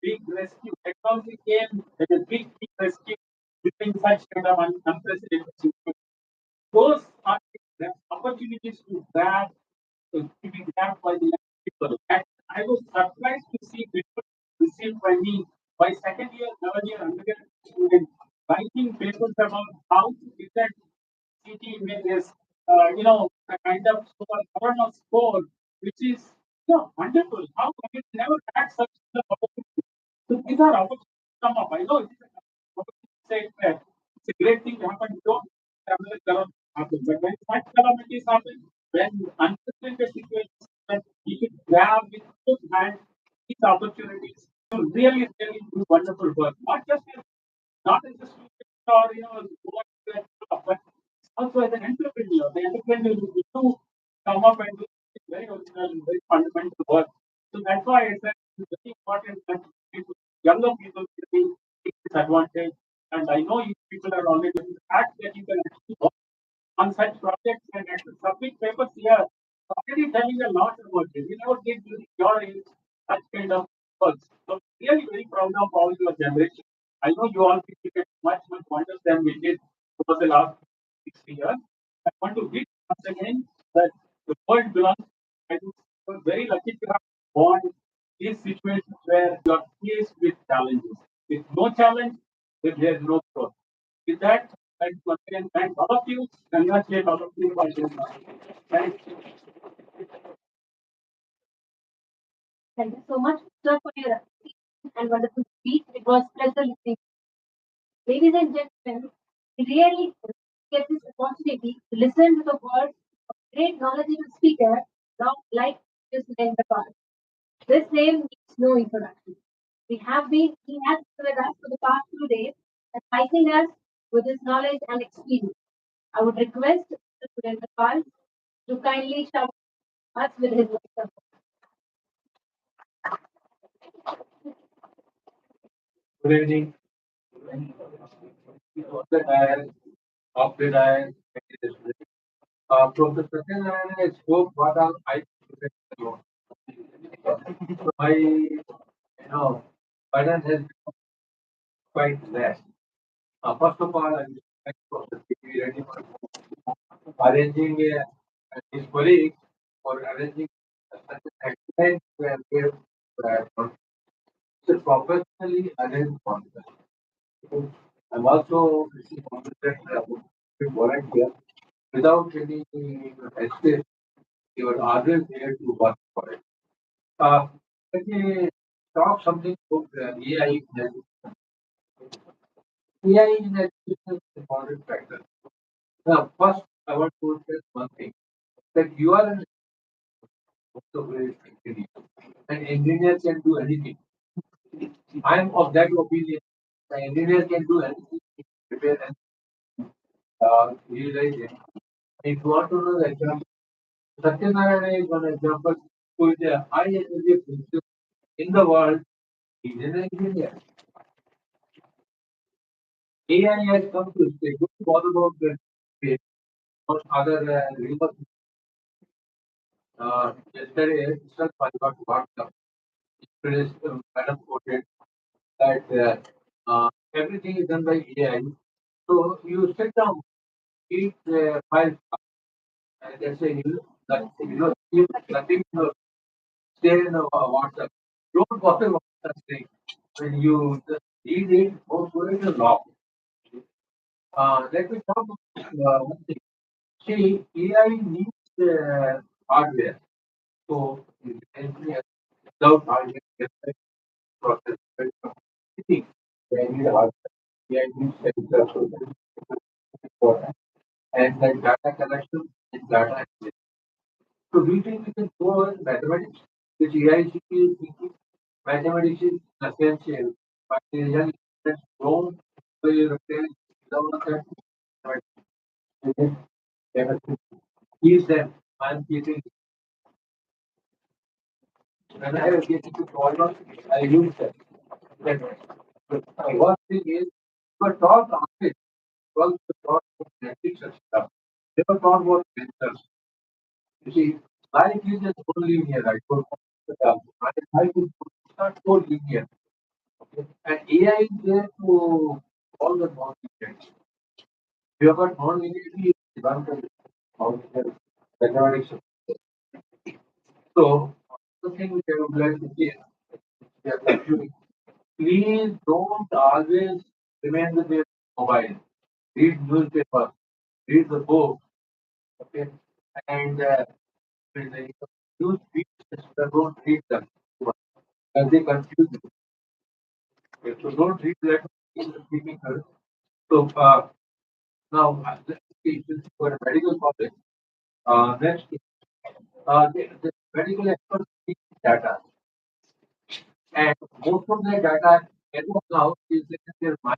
big rescue. Technology came as a big rescue during such kind of unprecedented situation. Those are the opportunities to grab, to be grabbed by the young people. And I was surprised to see people received by me, by second year, third year undergraduate students, writing papers about how to detect CT images, the kind of score, corona score, which is wonderful. How I mean, never had such an opportunity. So these are opportunities come up. I know it is an opportunity. It's a great thing to happen. You don't have another calamity happen. But when such calamities happen, when unprecedented situations happen, you should grab with both hands these opportunities to really do wonderful work. Not as a student or what but also as an entrepreneur. The entrepreneur will do come up and do very original and very fundamental work. So that's why I said it's very important that younger people can take this advantage. And I know you people are already doing the fact that you can actually work on such projects and actually submit papers here. Already telling a lot about it. We never did during your age such kind of works. So really very proud of all your generation. I know you all people get much wonders than we did over the last 60 years. I want to read once again that the world belongs to you. I think you're very lucky to have born these situations where you are faced with challenges. With no challenge, then there is no growth. With that, I once again thank all of you, congratulate all of you for this. Thank you. Thank you so much, sir, for your and wonderful speech. It was pleasure listening. Ladies and gentlemen, we really get this opportunity to listen to the words of a great knowledgeable speaker, now like just in the past. This name needs no introduction. He has been with us for the past 2 days, advising us with his knowledge and experience. I would request Mr. Surendra Pal to kindly shout us with his wisdom. Good evening. The dial, of the dial, Professor Satyanarayana spoke what are I alone. My, burden has become quite less. First of all, I would like Professor to ready for arranging his colleagues for arranging such an excellent care so professionally arranged conference. I'm also competent to volunteer without any hesitation. You are always there to work for it. Uh, Let me talk something about AI in education. AI in education is an important factor. Now, first, I want to say one thing that you are an software engineer. An engineer can do anything. I am of that opinion. An engineer can do anything, prepare and realize it. If you want to know the example, Satyanarayana is one example who is a high energy principle in the world. He is an engineer. AI has come to stay. Don't bother about the space or other remote. Yesterday, itself I got WhatsApp. It is Madam quoted that everything is done by AI. So you sit down, eat five, and they say you nothing stay in WhatsApp. Don't bother about that thing. When you just read it, go through it a lot. Let me talk about one thing. See, AI needs hardware. So, engineers without hardware, can process anything. They need hardware. AI needs sensors, so that is important. And then data collection and data analysis. So, we think we can go on mathematics, which AI is thinking. Mathematics is essential, but the young students don't really retain without that. Mathematics. Teach them. I'm teaching. When I was getting to problem, I use that. But my worst thing is, but taught always, well, taught mathematics and stuff. They were taught about answers. You see, life is just so linear. I told life is not so linear. Okay? And AI is there to all the non-linear. You have got non-linearity, example, mathematics. So, the thing which I would like to say, we are concluding. Please don't always remain with your mobile. Read newspaper, read the book, okay? And when the news feeds, don't read them. Because they confuse you. Okay, so don't read that speaking. So now let's see since for a medical college. Next, the medical experts need data, and most of the data as of now is in their mind.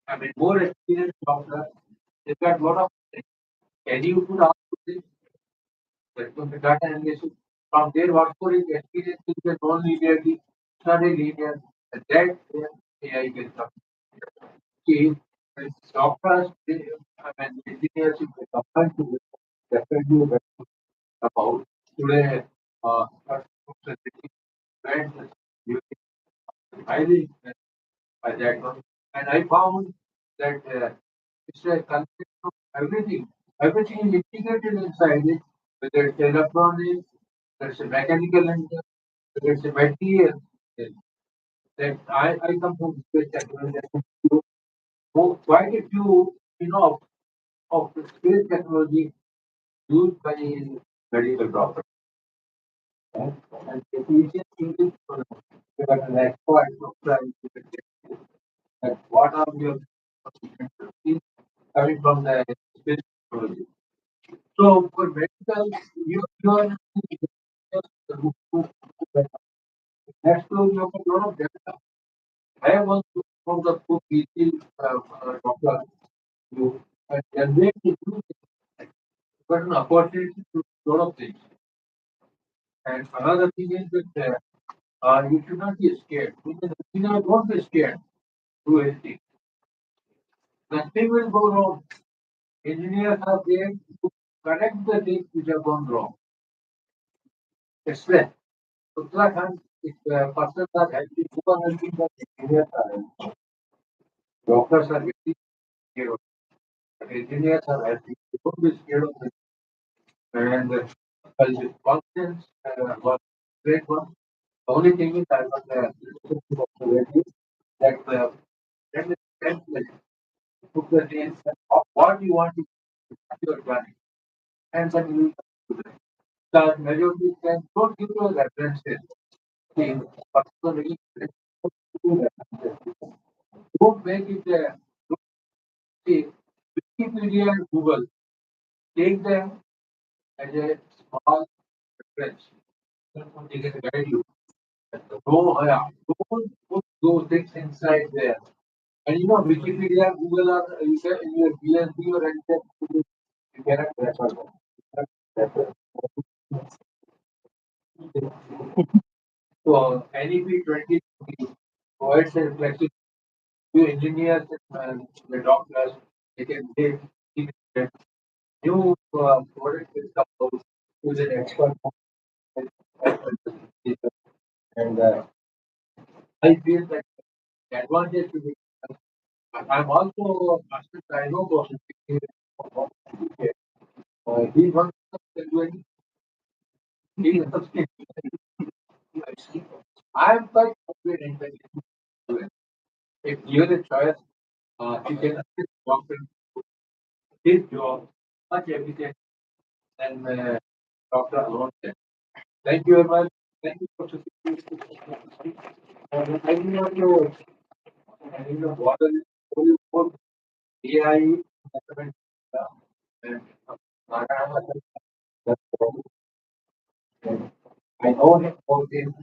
I mean, more experienced doctor, they've got a lot of things. And you could ask this, from the data analysis, from there, what for is experience is the non-linearity, it's not a linear, and that AI can come. See, as doctors, I mean, engineers, if they combine to it, definitely better about today, and highly by that one. And I found that it's a concept of everything. Everything is integrated inside it, whether it's electronics, whether it's a mechanical engineer, whether it's a material. That I come from space technology. Quite a few, of the space technology used by medical doctors. And the easiest thing is you got an expert doctor and what are your coming from the space technology. So for medical, you are next to you have a lot of data. I have also from the book easy doctor you and generate the got an opportunity to do a lot of things. And another thing is that you should not be scared. Engineers don't be scared. Do anything. Nothing will go wrong. Engineers are there to correct the things which have gone wrong. Explain. Uttarakhand is persons are helping, who are helping the engineers are helping. Doctors are getting scared of it. Engineers are helping. Don't be scared of it. And the confidence was great one. The only thing is I was that let me translate. Put the names of what you want to do, what you are planning, and then you will do that. The majority can don't give you references. See, personally, don't give you references. Don't make it see Wikipedia and Google. Take them as a small reference. They can guide you. Don't put those things inside there. And you know, Wikipedia, Google are you can in your BSB or anything, you cannot refer them. So NEP 20 provides a flexibility to engineers and the doctors. They can take new product will come out who's an expert and I feel that the advantage to be I'm also I know person. He wants to do any he is I am quite confident that he will do it. If given a choice, he can assist doctor his job much efficient than doctor alone can. Thank you very much. Thank you for listening. I do not know. I do not bother you for AI and I know him about him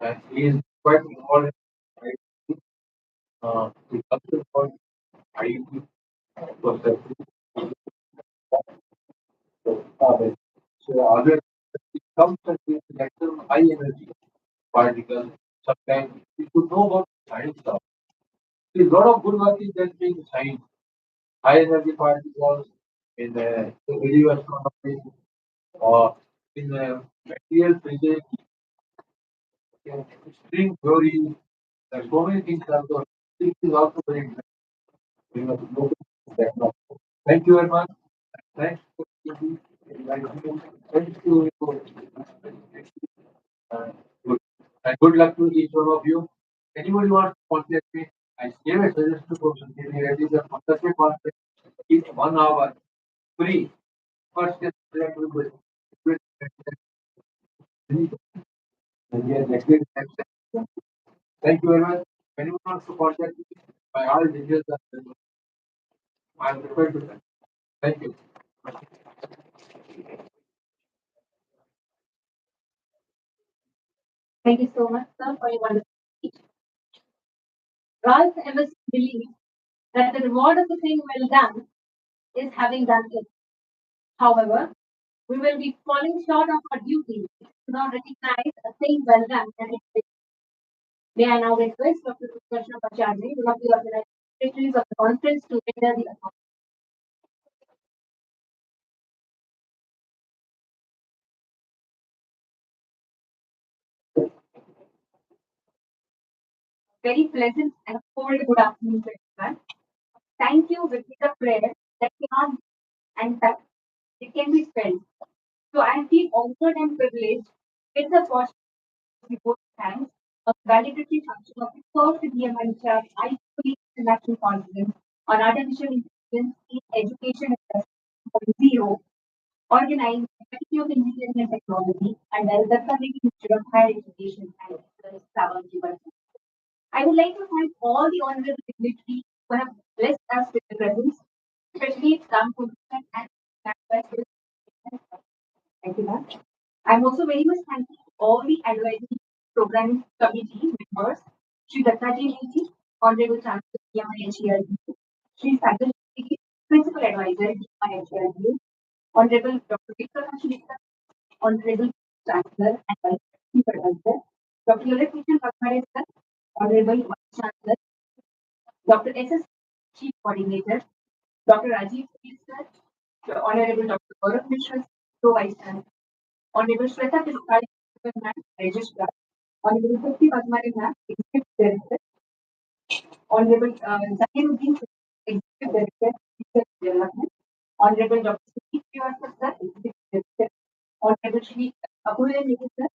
and he is quite involved in the culture for IIT process. So other it comes and with natural high energy particles. Sometimes you should know about science stuff. There's a lot of good work is done in science. High energy particles in the radio astronomy or in the material physics, in string theory. There's so many things also. This is also very interesting. You know, to know that. Thank you very much. Thanks for inviting me. Thank you. Good. And good luck to each one of you. Anybody wants to contact me, I gave a suggestion for something. It is a monthly conference. It's 1 hour free. First is that we will. And we are next week. Thank you very much. Anyone wants to contact me, my all details are there. I'm prepared to that. Thank you. Thank you so much, sir, for your wonderful speech. Ralph Emerson believes that the reward of a thing well done is having done it. However, we will be falling short of our duty if we do not recognize a thing well done and it. May I now request Dr. Krishna Pacharya, one of the organizing secretaries of the conference, to render the announcement. Very pleasant and cold good afternoon to everyone. Thank you with a prayer that cannot be and that it can be felt. So I feel honored and privileged with the opportunity to report thanks of valedictory function of the first DMIHER IDICAIEI International Conference on Artificial Intelligence in Education and Zero, organized by the Faculty of Engineering and Technology and the Valedictory Institute of Higher Education and Research. I would like to thank all the honorable dignitaries who have blessed us with their presence, especially Ram Kumar and thank you, ma'am. I'm also very much thankful to all the advisory program committee members, Sri Dattaji Ji, Honorable Chancellor DMIHER, Sri Sagar Ji, Principal Advisor DMIHER, Honorable Dr. Vikram Shrestha, Honorable Chancellor and Vice Chief Advisor, Dr. Lalakrishnan Patwade, sir, Honorable Vice Chancellor, Dr. S.S. Chief Coordinator, Dr. Rajiv Patel, sir, Honorable Dr. Gaurav Mishra, Pro Vice Chancellor, Honorable Shweta Piskari, Ma'am, Registrar, Honorable Trupti Padmani, Ma'am, Executive Director, Honorable Zahiruddin, Executive Director, Research Development, Honorable Dr. Sudeep Srivastava, sir, Executive Director, Honorable Shri Apurya Nidhi, sir,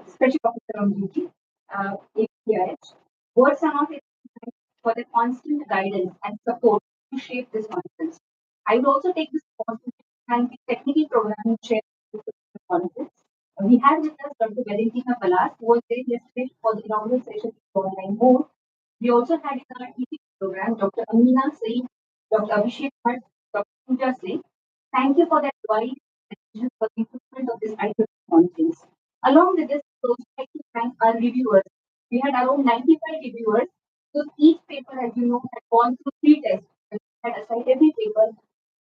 Special Officer on Duty, APIH. Words are not enough for the constant guidance and support to shape this conference. I would also take this opportunity to thank the technical programming chair of the conference. We had with us Dr. Valentina Balas, who was there yesterday for the inaugural session of online mode. We also had in our EC program Dr. Amina Saeed, Dr. Abhishek Bhatt, Dr. Pooja Singh. Thank you for that wide attention for the improvement of this IEEE conference. Along with this, I would also like to thank our reviewers. We had around 95 reviewers. So each paper, as you know, had gone through 3 tests. We had assigned every paper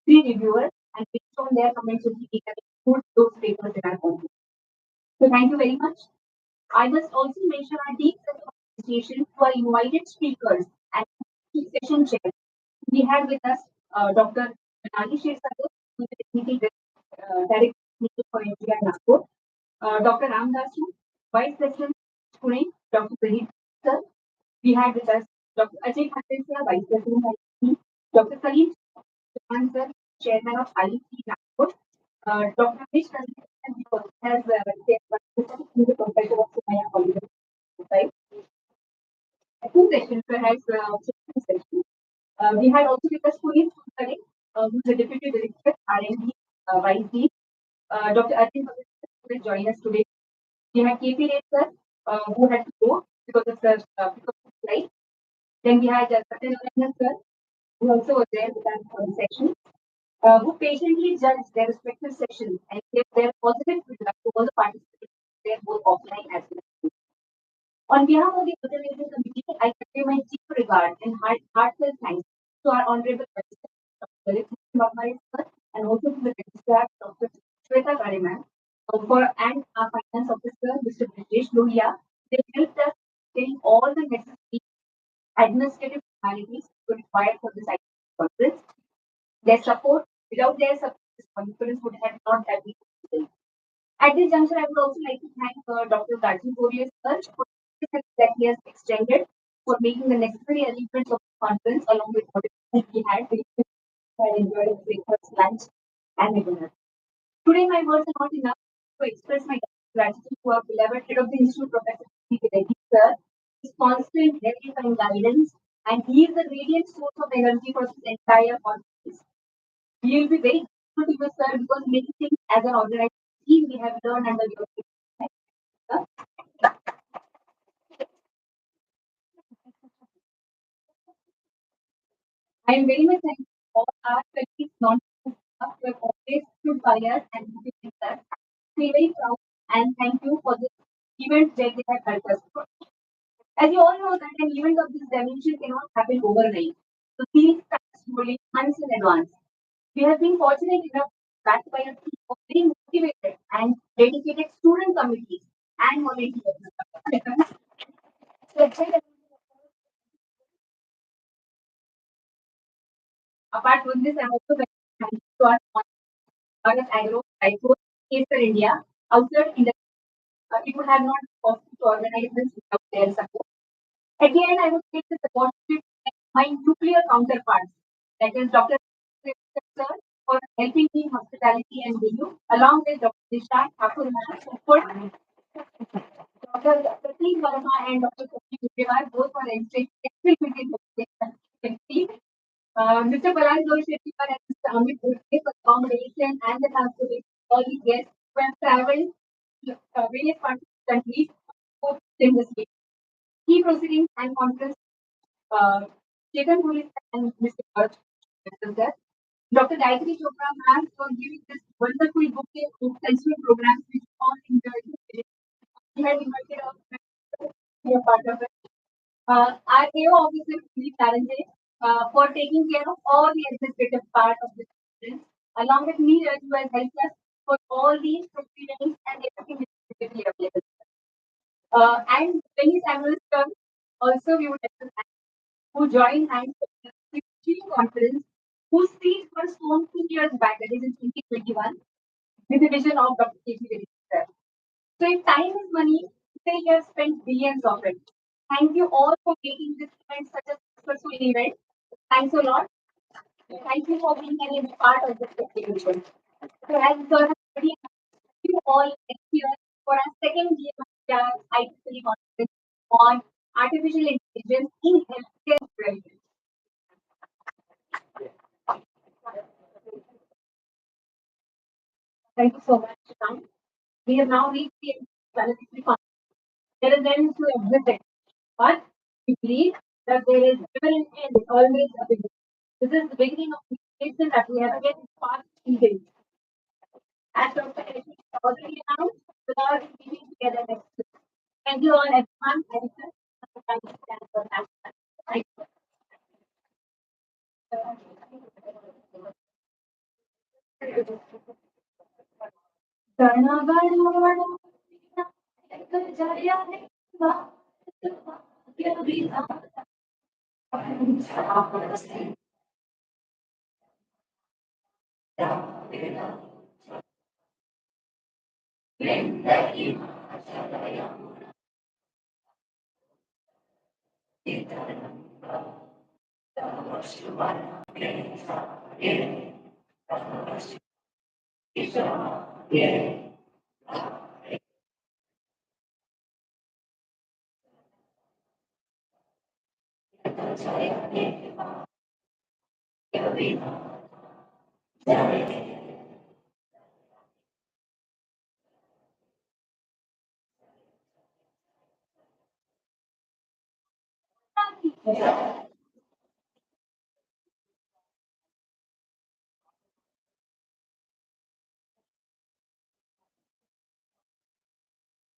3 reviewers, and based on their comments, we have included those papers in our conference. So thank you very much. I must also mention our deep sense of appreciation to our invited speakers and session chair. We had with us Dr. Nali Shirsagar, who is the technical director for India Nagpur, Dr. Ramdasu, Vice President, Pune, Dr. Pradeep sir. We had with us Dr. Ajay Patel sir, Vice President, IIT, Dr. Salim Chauhan sir, Chairman of IIT Nagpur, Dr. Amish Ranjan, who has the professor of Sumaya College of Science. Two sessions, perhaps two sessions. We had also with us Puneet Kulkarni, who is the Deputy Director, R&D, Vice Dean. Dr. Arvind Bhagat will join us today. We had KP Ray sir, who had to go because of the flight. Then we had Satya Narayanan sir, who also was there with us for the section, who patiently judged their respective sessions and gave their positive feedback to all the participants, there both offline as well as online. On behalf of the Organizing Committee, I convey my deep regard and heartfelt thanks to our Honorable President, Dr. Lalakrishnan Patwade, sir, and also to the Registrar, Dr. Shweta Kariman, and our Finance Officer, Mr. Brijesh Lohia. They helped us in all the necessary administrative formalities required for this conference. Their support, without their support, this conference would have not have been possible. At this juncture, I would also like to thank Dr. Rajiv Patel sir for the help that he has extended for making the necessary arrangements of the conference along with what we had. We had enjoyed breakfast, lunch, and dinner. Today, my words are not enough to express my gratitude to our beloved head of the Institute, Professor P. Reddy sir, his constant help and guidance, and he is the radiant source of energy for this entire conference. We will be very grateful to you, sir, because many things as an organization team we have learned under your leadership. Sir. I am very much thankful to all our colleagues, non who have always stood by us and motivated us. Feel very proud and thank you for this event that they have helped us for. As you all know, that an event of this dimension cannot happen overnight. So things start slowly, months in advance. We have been fortunate enough backed by a team of very motivated and dedicated student committees and volunteers. Apart from this, I'm also very thankful to our sponsor, Agro, Raipur, for India, outside India. It would have not been possible to organize this without their support. At the end, I would take this opportunity to thank my nuclear counterparts, that is Dr. Sir, for helping me in hospitality and venue, along with Dr. Disha Thakur for Dr. Pratik Verma and Dr. Sophie Gujewar, both for registration, Mr. Balal Shetty and Mr. Amit Gurke for accommodation and the transportation of all the guests who have traveled to various countries for this week. Key proceedings and conference, Chetan Pulis and Mr. Bhatt, Dr. Gayatri Chopra ma'am for giving this wonderful bouquet of cultural programs which all enjoyed. We had invited us to be a part of it. Our AO officer, Philip Taranje, for taking care of all the administrative part of the conference, along with me, who has helped us for all these proceedings and everything is immediately available. And when his annual term, also we would like to thank who joined hands with the conference, whose seat was formed 2 years back, that is in 2021, with the vision of Dr. K.P. Reddy sir. So if time is money, say you have spent billions of it. Thank you all for making this event such a successful event. Thanks a lot. Thank you for being any part of this festival. So as sir has already announced, you all next year for our second DMIHER IDICAIEI conference on artificial intelligence in healthcare development. Thank you so much, Shan. We have now reached the end of the valedictory conference. There is end to everything, but we believe that there is never an end, always a beginning. This is the beginning of the education that we have again past 3 days. As Dr. K.P. already announced, we are meeting together next week. Thank you all, everyone. Thank you. Thank you for that. Thank you.